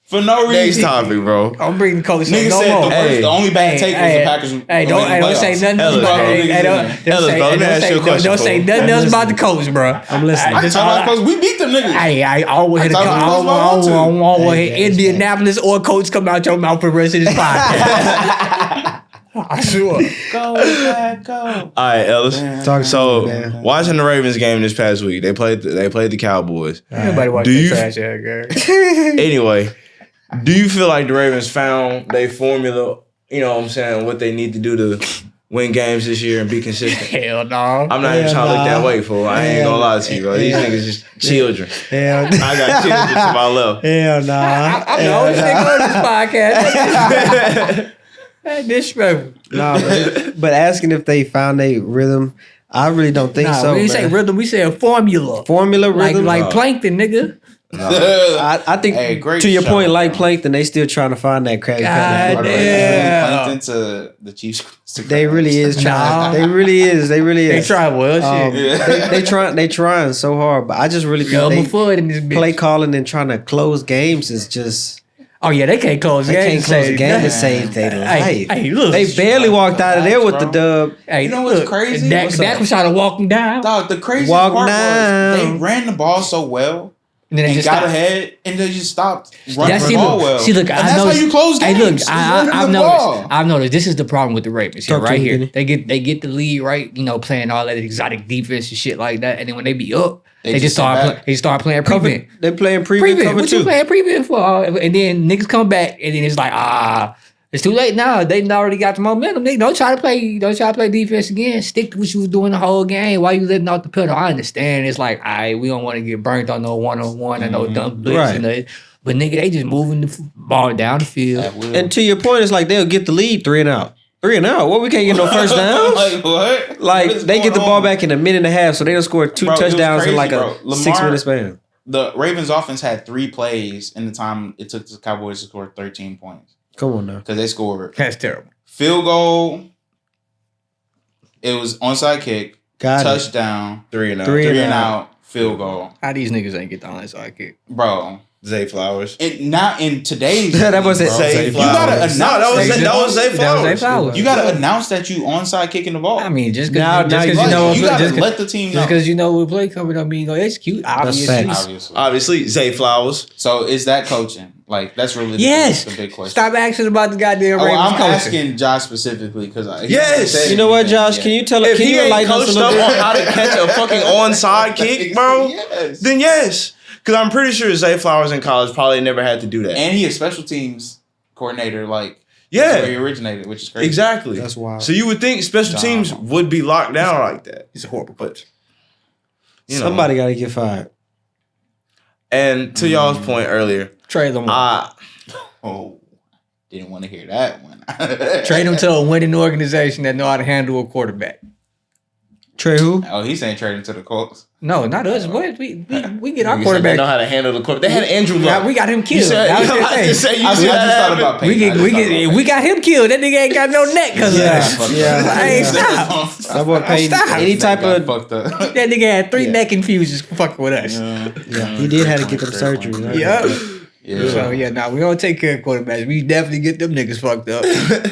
For no Next reason. topic, bro. I'm bringing the coach in Nigga no said more. Hey. the only bad take was the Packers. Hey, don't say nothing. Ellis, about bro. hey, don't Ellis, say- bro, let me ask you a question, Don't say bro. nothing I'm else about the listening. coach, bro. I'm listening. I can talk about because we beat them niggas. Hey, I always hit a I talk about those I ones want Hey, Indianapolis or coach come out your mouth for the rest of this podcast. I swear. Go, Black, go. All right, Ellis. Talk So to me, man. watching the Ravens game this past week, they played the Cowboys. Everybody watch Do that you- trash ass game. Anyway, do you feel like the Ravens found their formula? You know what I'm saying? What they need to do to win games this year and be consistent. Hell no. I'm not even trying to look that way, fool. I ain't gonna lie to you, bro. These niggas just children. Hell, I got children to my left. hell nah. I'm the only nigga on this podcast. That disrespectful. Nah, but asking if they found a rhythm, I really don't think so. we didn't say man. rhythm, we said formula. Formula rhythm. Like plankton, nigga. I think Hey, great to your show, point, like bro. plankton, they still trying to find that crazy. God pattern. damn. Plankton to the Chiefs. They really is trying. Nah. They really is. They really They is. try well shit. They trying so hard, but I just really Elmer think Fudd in this bitch. play calling and trying to close games is just Oh yeah, they can't close they games. can't close a game Hey, to save their life. hey, look. They barely walked out of there with the dub. Hey, You know what's look, crazy? Dak, What's Dak up? was trying to walk him down. Dog, the craziest Walk part down. was they ran the ball so well And then they and just got stopped. ahead and they just stopped running That's the ball well. See, look, and I that's noticed, how you close games. Hey, look, is running I've the noticed. ball. I've noticed. This is the problem with the Ravens here, Talk to right me, here. Kenny. They get the lead, right? You know, playing all that exotic defense and shit like that, and then when they be up, They they just just start sit back. they start playing Cover, prevent. they playing prevent Prevent. cover What you two. playing prevent for? And then niggas come back, and then it's like, it's too late now. They already got the momentum. They don't try to play defense again. Stick to what you was doing the whole game. Why you letting out the pedal? I understand. It's like, we don't want to get burnt on no 1-on-1 and no dumb blitz. Right. And but nigga, they just moving the ball down the field. At will. And to your point, it's like they'll get the lead 3 and out. 3 and out. What, we can't get no first downs? Like what? Like What is they get the going ball on? back in a minute and a half, so they done scored 2 Bro, it was touchdowns in crazy, like bro. a Lamar- 6-minute span. The Ravens offense had 3 plays in the time it took the Cowboys to score 13 points. Come on now. Because they scored That's terrible. field goal. It was onside kick, Got it. touchdown, 3 and out. 3 3 and out, field goal. How these niggas ain't get the onside kick? Bro, Zay Flowers. not in today's That was it. bro. Zay You gotta Flowers. announce No, that was Zay That was Zay Flowers. Flowers. You gotta announce that you onside kicking the ball. I mean, just Now because you you know you what gotta just let the team know. because you know what play coming up, you gonna execute. Obviously, facts. Obviously. Obviously, Zay Flowers. So is that coaching? Like that's really yes. the big question. Stop asking about the goddamn Oh, Ravens I'm coaching. asking Josh specifically because Yes. You know what, Josh? Can you tell If can he you ain't enlighten us a coached little up bit? on how to catch a fucking onside kick, bro, Yes. then yes. Because I'm pretty sure Zay Flowers in college probably never had to do that. And he a special teams coordinator, like Yeah. that's where he originated, which is crazy. Exactly. That's wild. So you would think special teams would be locked down like that. He's a horrible coach. You know. Somebody got to get fired. And to y'all's point earlier, Trade them. Oh, didn't want to hear that one. Trade them to a winning organization that know how to handle a quarterback. Trey who? Oh, he's saying trade him to the Colts. No, not us. What? We get our they quarterback. know how to handle the quarterback. They had Andrew Luck. Yeah, we got him You killed. said, That was I the was thing. just saying, you I see just that thought happen? about We Peyton. got him killed. That nigga ain't got no neck because Hey, stop. That boy paid Stop. any type of. fucked up. That nigga had 3 neck infusions fucking with us. Yeah, he did have to get them surgery. Right? Yep. Yeah. So we don't take care of quarterbacks. We definitely get them niggas fucked up.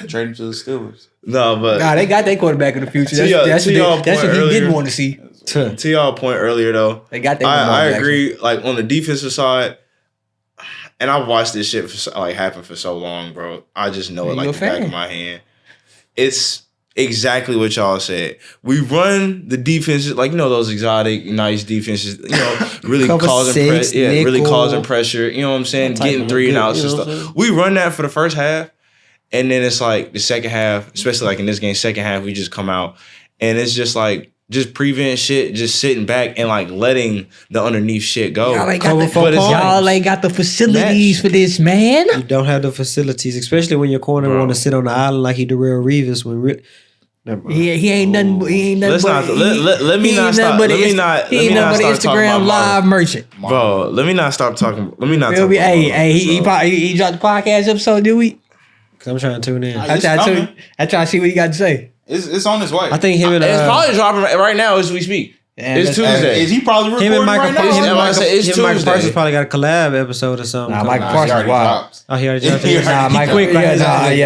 Trade him to the Steelers. No, but Nah, they got their quarterback in the future. To y'all- That's to y'all what he point earlier- didn't want to see. to y'all point earlier though, They got their I Lamar agree. Like on the defensive side, and I've watched this shit happen for so long, bro. I just know it Yeah, you like a the back fan. of my hand. It's exactly what y'all said. We run the defenses like those exotic, nice defenses. Really Cover causing six, really nickel. causing pressure. You know what I'm saying? Tighten Getting up 3 and good, outs and you know what I'm stuff. We run that for the first half, and then it's like the second half, especially like in this game, second half we just come out, and it's just like. Just prevent shit, just sitting back and like letting the underneath shit go. Y'all ain't Cover got the, for But it's points. y'all ain't got the facilities for this, man. You don't have the facilities, especially when your corner Bro. want to sit on the island like he Darrell Reeves. Never mind. He ain't nothing. He ain't nothing. Let's but, not- let me he not ain't stop- nothing but let me an not- He let ain't me not nothing but an start talking Instagram about live merchant. Bro, let me not stop talking. Let me not Feel talk me? about Hey, he so. probably he dropped the podcast episode, did we? 'Cause I'm trying to tune in. I- I It's try coming. to see what he got to say. It's on his way. I think him and It's probably dropping right now as we speak. It's Tuesday. Is he probably recording Him and Michael, right now? It's- him and I said Michael, it's him and Michael Tuesday. Parsons probably got a collab episode or something. Nah, coming Michael out. Parsons He already wild. dropped. Oh, he already dropped He it. already- Nah, Michael. quick, right?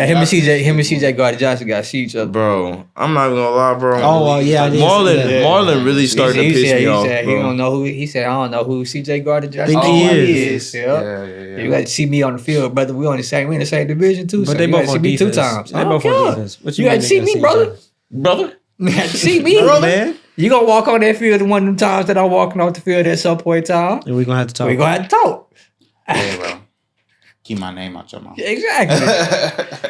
Him and CJ Gardner Johnson got to see each other. Bro, I'm not even gonna lie, bro. Oh, well, yeah, I did see Marlon, that. Marlon really started to piss me off, He bro. don't know who. He said, I don't know who CJ Gardner Johnson Think he is. Yeah. You got to see me on the field, brother. We in the same division too. But so they you both got to see on me defense. 2 times. They I don't both on care. defense. What You mean got to they see gotta me, each brother. other? Brother? You got to see me, Brother, man. You gonna walk on that field one of them times that I'm walking off the field at some point in time. And we're gonna have to talk. We gonna have to talk. Hey, bro. Keep my name out your mouth. Exactly.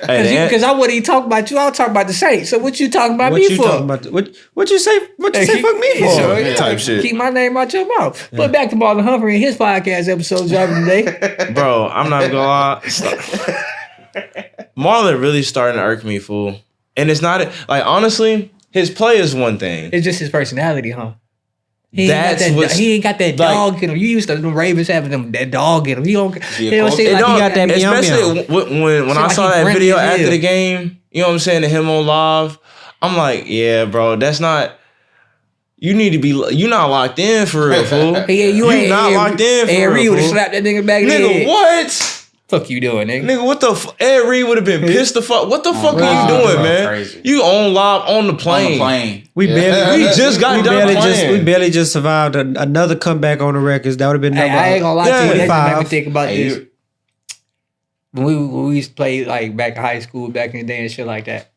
Hey, Because I wouldn't even talk about you. I'll talk about the Saints. So what you talking about What me you for? talking about? What you say? What you say? Fuck me for? So, Type shit. Keep my name out your mouth. But back to Marlon Humphrey and his podcast episode dropping today. Bro, I'm not gonna lie. Marlon really starting to irk me, fool. And it's not like honestly, his play is one thing. It's just his personality, huh? He That's ain't what's- got that like- dog in him. You used to the Ravens having that dog in him. He don't seem It like don't, he got that. meow especially when Seem I like saw he that friendly video as after hell. the game, you know what I'm saying, to him on live. I'm like, yeah, bro, that's not. You need to be. You not locked in for real, fool. Yeah, you ain't not locked in for Ed Reed real, would have fool. slapped that nigga back in the Nigga, head. what? Fuck you doing, nigga? Nigga, what the Ed Reed would have been pissed the fuck. What the fuck wow, are you doing, bro, man? crazy. You on live on the On plane. the plane. We Yeah. barely, We just got done playing. we barely just survived another comeback on the records. That would have been Hey, number. I ain't gonna lie to you. That just made me 25. think about Hey, this. When we used to play like back in high school, back in the day and shit like that.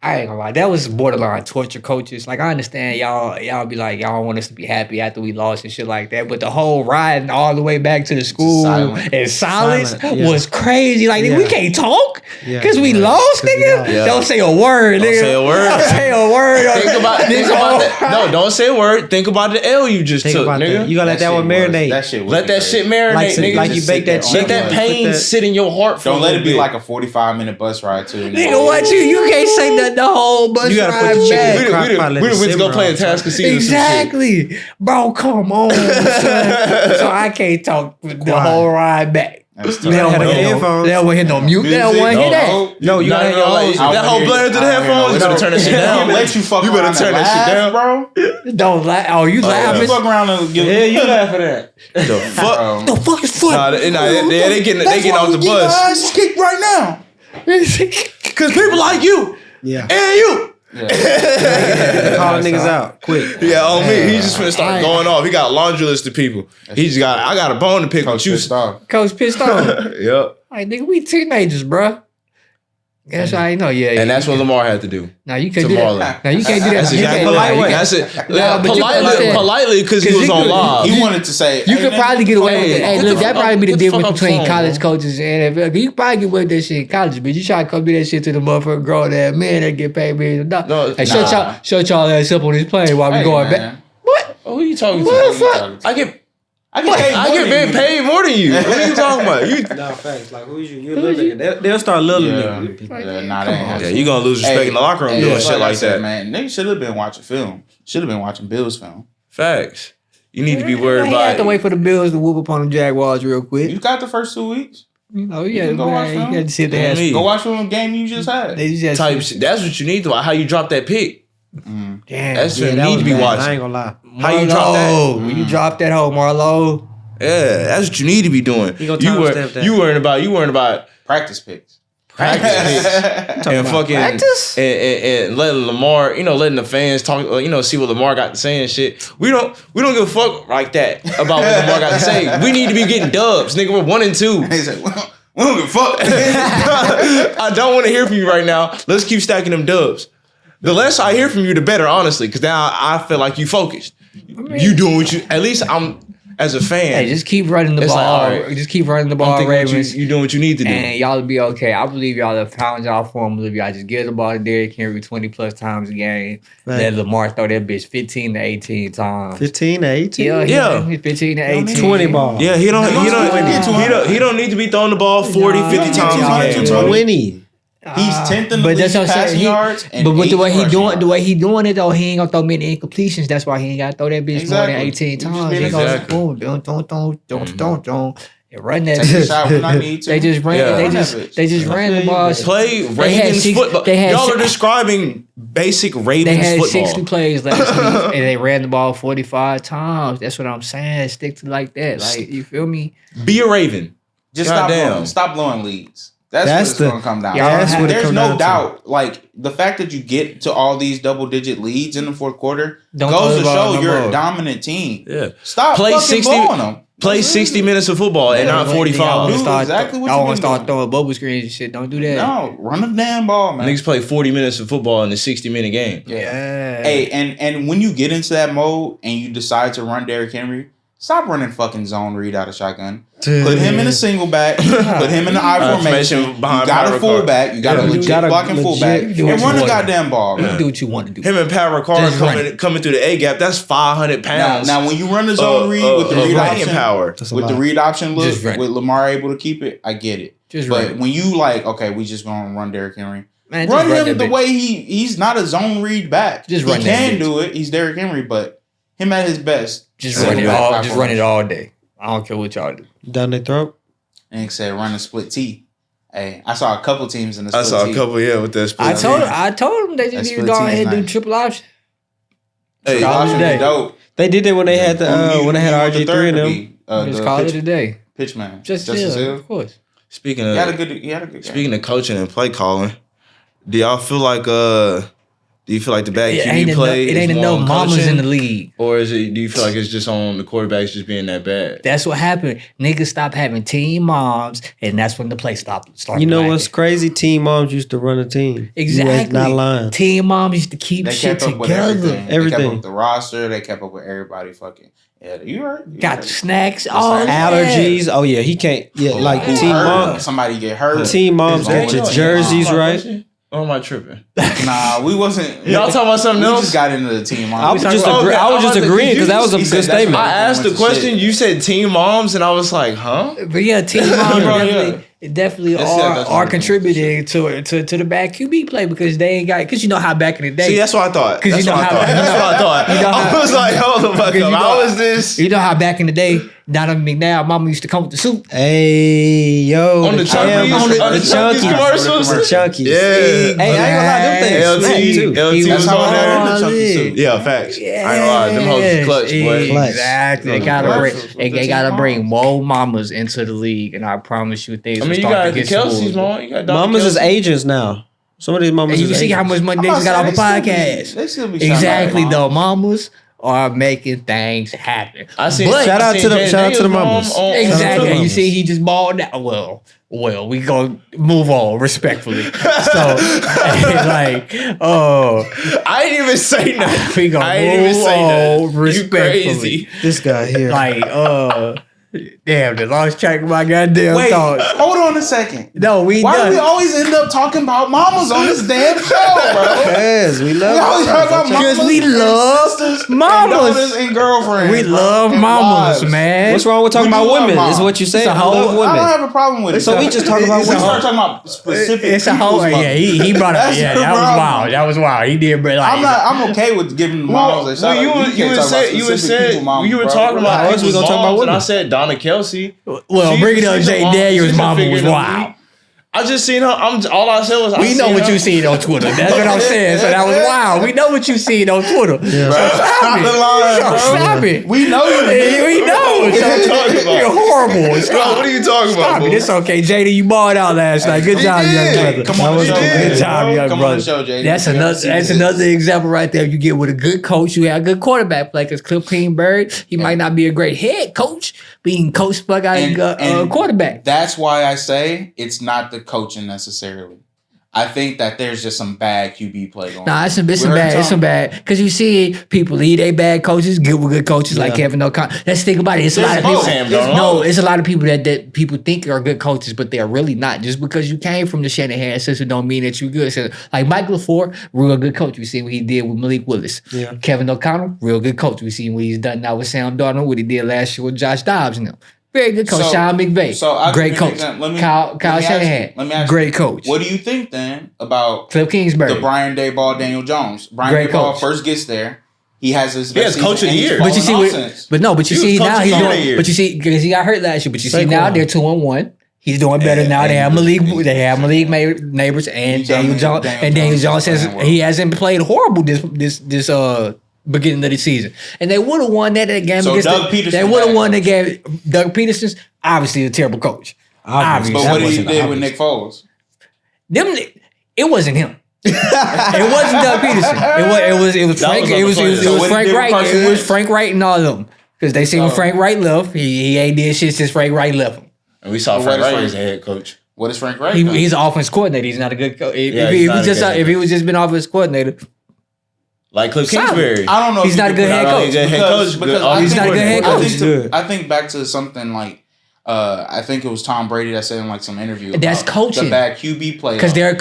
I ain't gonna lie, that was borderline torture coaches. Like I understand y'all be like y'all want us to be happy after we lost and shit like that, but the whole riding all the way back to the school silent. and silence Silent, yeah. was crazy. Like nigga, we Yeah. can't talk Yeah. because we lost, 'Cause we nigga. lost. Yeah. Don't say a word, Don't nigga. say a word. Don't say a word. Think about that. No, don't say a word. Think about the L you just Think took, about nigga. that. You gotta let that one shit was- marinate. That shit was Let that shit marinate, Like nigga. like you Just bake sit that there chicken. Let that put pain that- sit in your heart for Don't a let little it be bit. like a 45-minute bus ride too. Nigga, what you can't say nothing the whole bus You gotta put ride the chicken back. in the crock pot, let We it went to go simmer play a off. task casino. Exactly. Bro, come on, son. So I can't talk the Quiet. whole ride back. That's You gotta They have don't the hit no- headphones. they don't hit no mute. They don't want to hear that. No, you gotta have your own. That whole blare to the headphones. You better turn that shit down. Let you fuck You better around turn and that shit laugh, down. bro. Don't laugh. Oh, you You laughing? fuck around and give Yeah, you laugh at that. The fuck? Bro. The fuck is foot? Nah, they getting off the bus. Ass kicked right now. Cause people like you Yeah. and you. Calling niggas out quick. Yeah, on me. He just finna start I- going off. He got a laundry list of people. He just got. I got a bone to pick with Coach you. pissed off. Coach pissed off. Yep. Like, nigga, we teenagers, bro. Guess I ain't know. Yeah. And that's what Lamar had to do. Now you can't to do Marlon. that. Now you can't do that. That's You exactly can't- what you happened. can't- That's it. Nah, but you can understand. Politely, because he 'Cause was you on could- live. He wanted to say, You hey, could nigga, probably get away with it. Hey, get look, the that fuck probably be the get the fuck difference off between phone, college bro. coaches and NFL. You can probably get away with that shit in college, but you try to come do that shit to the motherfucker grown ass man that get paid millions of dollars. No, Hey, nah. shut y'all ass up on this plane while we Hey, going man. back. What? Oh, who you talking What to? the fuck? I get I get paid more than you. What are you talking about? You No facts. Like who's you? You a little nigga. They'll start little Yeah, niggas. nah, that ain't happening. yeah, you gonna lose respect in the locker room doing shit I like said, that. man. Niggas should have been watching film. Should have been watching Bills film. Facts. You need to be worried He had to about. wait for the Bills to whoop up on the Jaguars real quick. You got the first 2 weeks. You know, You can go watch you film. had to sit Yeah, there. me. Go watch the game you just had. They just Type shit. That's what you need to watch. How you drop that pick. Damn. That's Yeah, what that you need was to be bad. I watching. ain't gonna lie. How you drop that? Marlo, when you drop that hoe, Marlo. Yeah, that's what you need to be doing. You gonna You timestamp that. you worrying about Practice picks. practice picks and fucking practice? and letting Lamar, letting the fans talk, see what Lamar got to say and shit. We don't give a fuck like that about what Lamar got to say. We need to be getting dubs, nigga. We're 1 and 2. He said, well, we don't give a fuck. I don't want to hear from you right now. Let's keep stacking them dubs. The less I hear from you, the better, honestly, because now I feel like you focused. You doing what you. At least I'm as a fan. Hey, just keep running the It's ball. like, all right. Just keep running the I'm ball, thinking what Ravens. you doing what you need to do. And y'all will be okay. I believe y'all have found y'all formula. If y'all just give the ball to Derrick Henry 20 plus times a game. Right. Let Lamar throw that bitch 15 to 18 times. 15 to 18. Yeah. 15 to 18. 20 ball. Yeah, he don't He he don't need to be throwing the ball 40, Nah, 50 he times don't a need game. to. bro. 20. He's 10th in the But league that's what I'm saying. passing yards. And But with the way he 8th doing, rushing the way he doing it though, he ain't gonna throw many incompletions. That's why he ain't gotta throw that bitch more than Exactly. 18 He just times. being He gonna exactly. boom, don't. Run that. Take a shot when I need to. They just ran. Yeah. They just ran the ball. Play They had Ravens football. they had Y'all are six- describing basic They Ravens had football. 60 plays last week, and they ran the ball 45 times. That's what I'm saying. Stick to like that. Like, you feel me? Be a Raven. Just Goddamn. stop blowing leads. That's what it's going to come down. Yeah, that's what it There's come no down doubt. Like the fact that you get to all these double-digit leads in the fourth quarter Don't goes throw to the ball show no you're more. a dominant team. Yeah. Stop Play fucking 60 blowing them. Play That's 60 it. minutes of football and not Y'all 45. wanna Do start, exactly what y'all you want been to start doing. throwing bubble screens and shit. Don't do that. No, run the damn ball, man. Niggas play 40 minutes of football in a 60-minute game. Yeah. Hey, and when you get into that mode and you decide to run Derrick Henry, stop running fucking zone read out of shotgun. Put him in a single back. Put him in the I formation. Formation You behind got Pat a fullback. You got Yeah. a legit Got a blocking legit- fullback. do And what you run the want. goddamn ball, You man. do what you want to do. Him and Pat Ricard Just run coming through the A gap. That's 500 pounds. Now, when you run the zone read with the read running option, power. That's a with the lot. read option look, Just run. with Lamar able to keep it, I get it. Just But run. when you like, okay, we just gonna run Derrick Henry. Man, just Run run him that the bitch. way he's not a zone read back. Just he run that can bitch. do it. He's Derrick Henry, but him at his best. Just Single run it back all. high Just run it formation. all day. I don't care what y'all do. Down their throat. And said run a split T. Hey, I saw a couple teams in the I split saw T. a couple, with that split. I told them they just That need to split go T is ahead and do nice. triple option. Hey, Call it Option a day. is dope. They did that when they had the when they had Who you want the RG3 third in to them. be? Just The call pitch, it a day. pitch man. Just Justice chill, Hill. of course. speaking He had a of good game. speaking of coaching and play calling, do y'all feel like do you feel like the bad It QB ain't play enough, it is ain't more enough on mamas coaching, in the league. or do you feel like it's just on the quarterbacks just being that bad? That's what happened. Niggas stopped having team moms, and that's when the play started. You know lacking. what's crazy? Team moms used to run a team. Exactly. You ain't not lying. Team moms used to keep They shit kept up with together. everything. They kept Everything. up with the roster. They kept up with everybody. Fucking yeah, you heard. You Got heard. snacks, The all snacks. that. Allergies. Oh yeah, he can't. Yeah, Oh, like who team hurt? mom. Somebody get hurt. Team moms It's got going your on. jerseys My right. question? Or am I tripping? Nah, we wasn't. Y'all talking about something We else? just got into the team. I was talking just about- agree- Okay, I was I'm just about to- agreeing did because you- that was a he good said that's statement. what I asked the went to question. shit. You said team moms, and I was like, huh? But yeah, team moms brought it definitely That's- yeah, that's are what contributing to the bad QB play because they ain't got because you know how back in the day See, that's what I thought. 'Cause That's you know what I how- thought. That's what I thought. you know how- I was like, hold the fuck up. you know- How is this? you know how back in the day Donovan McNabb mama used to come with the soup. Hey yo, On the cam- Chunkies- on the on the Chunkies Chunkies. commercials? The Chunkies. Yeah. Hey, I ain't gonna lie, them things LT, smack too. LT He was was on there. all Chunky in. soup. Yeah, facts. I ain't gonna lie, them hoes is clutch, boy. Clutch. Exactly. They Those gotta commercials bring. with They, the they team gotta bring moms. more mamas into the league, and I promise you things. I mean, will you start got to the get Kelsey's smooth. mom. You got Dr. Mamas is Kelsey. agents now. Some of these mamas And you is see how agents. much money I'm they just about got to off a say, they podcast. still be shouting out Exactly, their though. moms. Mamas are making things happen. I seen. But- Shout out to the- Jaden shout out to the Daniels' mom mamas. on- on Exactly. Twitter. You see, he just balled out. Well, we gonna move on respectfully. So, like, oh, I didn't even say nothing. we gonna I didn't even move say on nothing. You respectfully. crazy. This guy here. Like, damn, the lost track of my goddamn Wait, thoughts. hold on a second. No, we Why do we done. always end up talking about mamas on this damn show, bro? Yes, we We love always talk about mamas Because we and love sisters mamas. and daughters and girlfriends. We bro, love and mamas, wives. man. What's wrong with talking We do about love women? moms. Is what you saying? It's a I whole- love I don't women. have a problem with it. So we just talk about We women. start talking about specific. It's a whole. people's Yeah, mothers. he brought up. That's Yeah, the that was problem. wild. That was wild. He did, but like, I'm okay with giving moms a shout out. you were talking about How else we gonna talk about moms, and I women? said Donna Kelsey. well, bringing up She's a Jay mom. Daniels' She's a mama figure was in the wild. league. I just seen her. All I said was, We know what you seen on Twitter. That's what I'm saying. So that was wild. We know what you seen on Twitter. Yeah. Stop the line, So bro. stop it. We know you. We know. What are you talking about? You're horrible. Bro, Stop. what are you talking Stop about? it. bro? It's okay. Jada, you balled out last night. Good He job, did. young brother. Come on the show, Good Jada. job, young Come on brother. the show, Jada. That's We gotta another. see That's this. another example right there. You get with a good coach, you have a good quarterback play. Because Cliff Klingberg, he might not be a great head coach, but he can coach fuck out And quarterback. That's why I say it's not the coaching necessarily. I think that there's just some bad QB play going on. Nah, it's some We already bad. It's some talked- bad. Because you see people leave they bad coaches, get with good coaches like Kevin O'Connell. Let's think about it. It's a lot of people. Sam Darnold. No, it's a lot of people that people think are good coaches, but they're really not. Just because you came from the Shanahan system don't mean that you're good. So, like Mike LaFleur, real good coach. We see what he did with Malik Willis. Yeah. Kevin O'Connell, real good coach. We see what he's done now with Sam Darnold, what he did last year with Josh Dobbs. You know, very good coach. So- Sean McVay, so I'll great give you an coach. example. Let me Kyle ask you- Shanahan, let me ask you, great coach. What do you think then about Cliff Kingsbury, the Brian Daboll, Daniel Jones? Brian Great Daboll coach. first gets there. He has his He has best coach season, of the and he's year. But you see, fallen off since. but you He see was now coach he's of the doing. year. But you see, because he got hurt last year. But you see now Saquon. they're 2-1. He's doing better now. They have Malik. They have Malik neighbors and Daniel Jones. And Daniel Jones says he hasn't played horrible this beginning of the season. And they would have won that game So against. Doug Peterson They would have bad won the coach. game. Doug Peterson's obviously a terrible coach. Obviously. But That what did he wasn't did with obvious. Nick Foles? It wasn't him. It wasn't Doug Peterson. It was That Frank. was It was on the it play. was So Frank what did Wright. Carson It was Wentz? Frank Wright and all of them. Because they seen when So- Frank Wright left, he ain't did shit since Frank Wright left him. And we saw But Frank what is Wright as Frank- a head coach. What is Frank Wright? He's an offense coordinator. He's not a good coach. Yeah, he's not a good head If he coach. was just been offense coordinator, Like Cliff Solid. Kingsbury. I don't know. He's if you not a can good put head out- coach. He's a head coach, Because but he's not a good head coach. I think back to something like I think it was Tom Brady that said in like some interview. That's about coaching. The bad QB play. 'Cause they're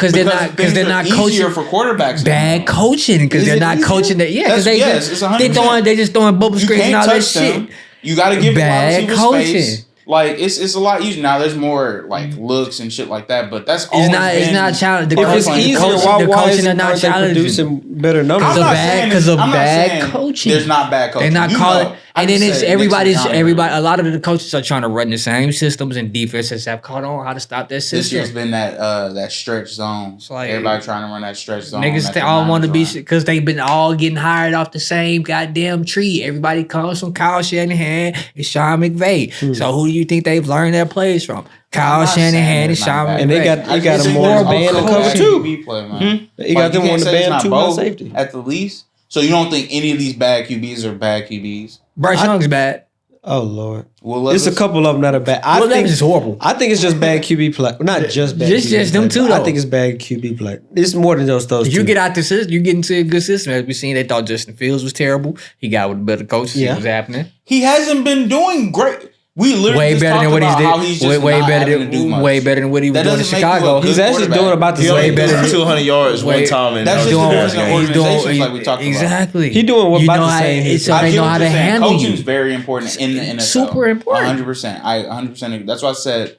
not easier coaching. for quarterbacks. bad coaching because Is they're it not easier? coaching that. Yeah, because Yes, it's 100%. they just throwing bubble You screens and can't all that touch them. shit. You got to give Bad wide receivers coaching. space. Like it's a lot easier now. There's more like looks and shit like that, but that's always It's been- not challenging. If it's The easier, coaching- why the coaching isn't are not aren't they challenging. producing better numbers? Because I'm of not bad- saying because it's- of I'm not bad saying coaching. There's not bad coaching. They're not You calling, know, I and then just it's said everybody's Nixon County. everybody. A lot of the coaches are trying to run the same systems, and defenses have caught on how to stop that This year's system. been that stretch zone. like- Everybody trying to run that stretch zone. Niggas that they the all want to be Niners run. because they've been all getting hired off the same goddamn tree. Everybody comes from Kyle Shanahan and Sean McVay. So who do you think they've learned their plays from? Kyle not saying Shanahan and it's not Sean bad. McVay. And they got I you got just them think more there's band to also cover bad too. QB play, man. You got them can't on the say it's band not too both on safety. at the least. So you don't think any of these bad QBs are bad QBs? Bryce Young's bad. Oh Lord, Will it's a Levis? couple of them that are bad. I Will think Levis is horrible. I think it's just bad QB play. Not just bad. Just- QB just them play, two, but I though. think it's bad QB play. It's more than those If two. you get out the system, you get into a good system. As we seen, they thought Justin Fields was terrible. He got with a better coach. See Yeah. what was happening. He hasn't been doing great. We literally Way just better talked than what about he's how did. he's just Way not better having to do than much. way better than what he was That doing in doesn't make you a Chicago. good He's actually quarterback. doing about the He only same. better threw than- 200 yards one Wait, time in that's just doing- difference in game. organizations like we talked about. Exactly. He doing what You about know the how- same he so I they get know what how you're to saying. handle Coaching's you. very important in the NFL. Super important. 100%. I 100%. Agree. That's why I said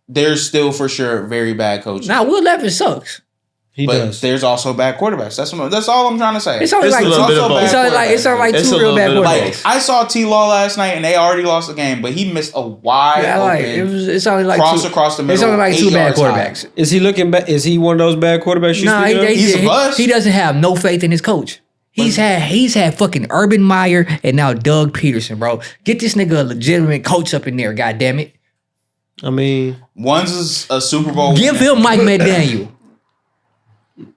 there's still for sure very bad coaching. Now Will Levis sucks. He but does. there's also bad quarterbacks. That's all I'm trying to say. It's only It's like a little bit of both. it's only like It's a two real little bad bit of quarterbacks. both. I saw T Law last night and they already lost the game, but he missed a wide Yeah, like open it's only like cross two, across the middle. It's only like 8 two bad yards high. quarterbacks. Is he looking back? Is he one of those bad quarterbacks? No, He's a bust. he doesn't have no faith in his coach. He's had fucking Urban Meyer and now Doug Peterson, bro. Get this nigga a legitimate coach up in there, goddamn it. I mean, One's is a Super Bowl. Give winner. him Mike McDaniel.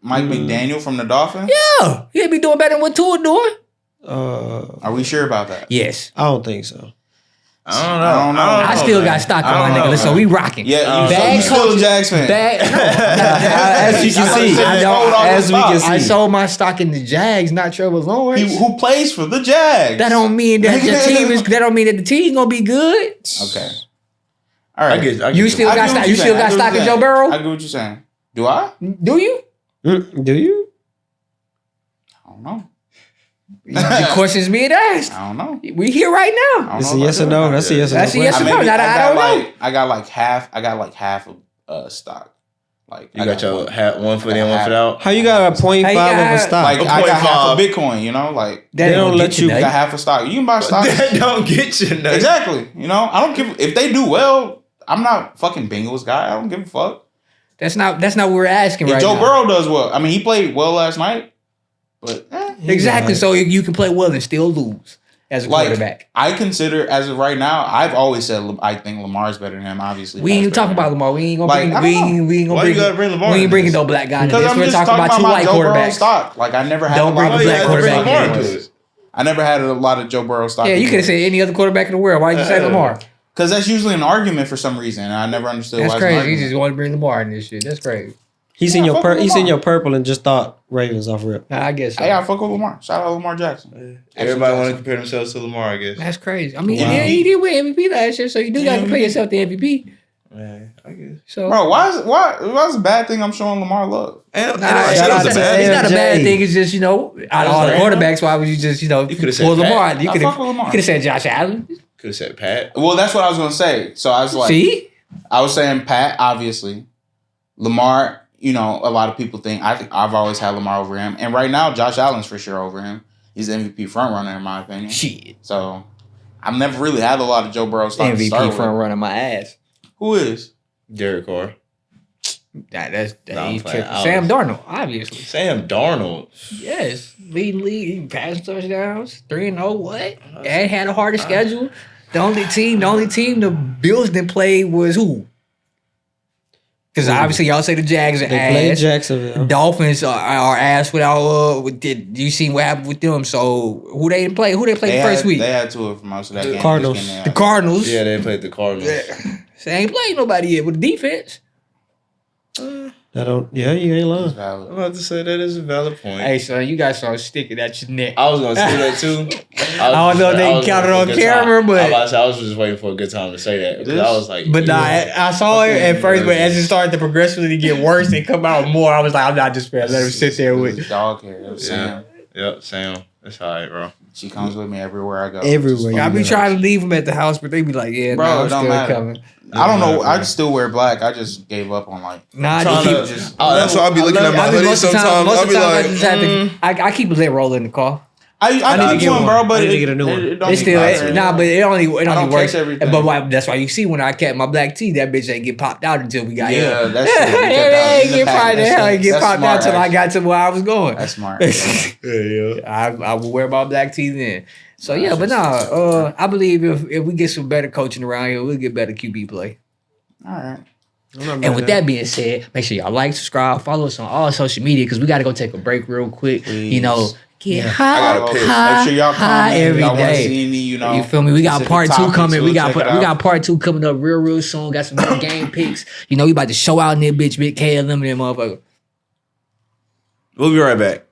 Mike McDaniel from the Dolphins. Yeah, he'll be doing better than what Tua doing. Are we sure about that? Yes, I don't think so. I don't know. I don't know. I still man. got stock I on my don't nigga. know, So man. we rocking. Yeah, Bad you still a coach- Jags fan. As you can see, I know, as we can I see, sold my stock in the Jags, not Trevor Lawrence. Who plays for the Jags? That don't mean that the team is. That don't mean that the team gonna be good. Okay. All right. I get You you. still I got get what stock. you're You still saying. I got get stock what in you're Joe saying. Burrow. I get what you're saying. Do I? Do you? Do you? I don't know. The question's being asked. I don't know. We here right now. I don't It's know a if yes I or do no. not. That's a yes or no. That's a yes or question. no. maybe- I don't know. I got like half of stock. Like You got your one. hat one foot I in, got one half. foot out. How you got a 0.5 How you of a got- stock? Like A I got half 0.5. of Bitcoin. You know, like That They ain't don't gonna let get you- I got nothing. half a stock. You can buy stock. That don't get you nothing. Exactly. You know, I don't give if they do well. I'm not fucking Bengals guy. I don't give a fuck. That's not what we're asking If right Joe now. Burrow does well, I mean, he played well last night, but Exactly. Right. So you can play well and still lose as a like quarterback. I consider as of right now, I've always said I think Lamar's better than him. Obviously, We ain't even Pat's talking better about Lamar. We ain't gonna Like, bring. I We don't ain't, we ain't gonna Why bring. you gotta bring Lamar We ain't into bringing this? no black guy into because this. I'm We're just talking about two my white Joe Burrow quarterbacks. stock. Like I never had Don't a bring lot the of black Joe quarterback Burrow in. stock anyways. I never had a lot of Joe Burrow stock. Yeah, you could have said any other quarterback in the world. Why did you say Lamar? because that's usually an argument for some reason. And I never understood That's why. it's an crazy. You argument. just want to bring Lamar in this shit. That's crazy. He's in Yeah, your fuck with he's in Lamar. your purple and just thought Ravens off rip. Nah, I guess so. Hey, I fuck with Lamar. Shout out Lamar Jackson. Everybody want to compare themselves to Lamar, I guess. That's crazy. I mean, Wow. yeah, he did win MVP last year, so you do got to compare yourself to MVP. Man, I guess. So Bro, why is it a bad thing I'm showing Lamar love? And, Nah, and it's shout out not to a bad AFJ. thing. It's just, out of all the Random. quarterbacks, why would you just, You could've said pull Pat. Lamar? You I could fuck with Lamar. have said Josh Allen. could have said Pat. Well, that's what I was gonna say. So I was like, See? I was saying Pat, obviously. Lamar, a lot of people think I've always had Lamar over him. And right now, Josh Allen's for sure over him. he's the MVP front runner in my opinion. Shit. So I've never really had a lot of Joe Burrow stuff to start MVP with. front runner my ass. Who is? Derek Carr. That's I'm he's playing. tripping. Sam Darnold, obviously. Sam Darnold. Yes, leading league passing touchdowns, 3-0. What? And had a harder schedule. The only team the Bills didn't play was who? Because obviously y'all say the Jags are They played ass. Jacksonville. Dolphins are ass without. Did you see what happened with them? So who they didn't play? Who they played the first week? They had two for most of that game. Cardinals. Just getting The out. Cardinals. Yeah, they played the Cardinals. They ain't played nobody yet with the defense. I don't. Yeah, you ain't It's lying. I'm valid. about to say that is a valid point. Hey, son, you guys start sticking at your neck. I was gonna say that too. I don't know if they was counted waiting on for a good camera, time. but- I was just waiting for a good time to say that because I was like, But nah, I saw it at first, but as it Yeah. started to progressively get worse and come out more, I was like, I'm not just gonna let him sit there It with. was dog hair. It was Yeah. Sam. Yep, Sam. That's all right, bro. She comes with me everywhere I go. Everywhere. I be Yeah. trying to leave him at the house, but they be like, yeah, Bro, nah, it I'm don't still matter. coming. I don't know. Yeah, I bro. still wear black. I just gave up on like. Nah, I Trying just to- keep. that's why I be looking at my I mean, hoodie most of the time, sometimes. most I'll of be the time, I like, just have to. I keep a lid roll in the car. I need to keep get one, one. bro, but I need to it- get a new one. it don't It's be still bothering nah, me. but it only don't works. catch everything. But that's why you see when I kept my black tee, that bitch ain't get popped out until we got here. Yeah, that's true. You kept that It ain't in the get pack. popped. The hell ain't get That's popped out smart, till I actually. got to where I was going. That's smart. I will wear my black tee then. So yeah, but nah, I believe if we get some better coaching around here, we'll get better QB play. All right. And with that being said, make sure y'all like, subscribe, follow us on all social media because we got to go take a break real quick. Please. You know, get I high, gotta piss. high, Make sure y'all high comment. every Y'all want to day. see me, you know. You feel me? We got specific part two topics, coming. We we'll got check it out. part two coming up real soon. Got some more game picks. You know, we about to show out in there, bitch, big KLM and them motherfucker. We'll be right back.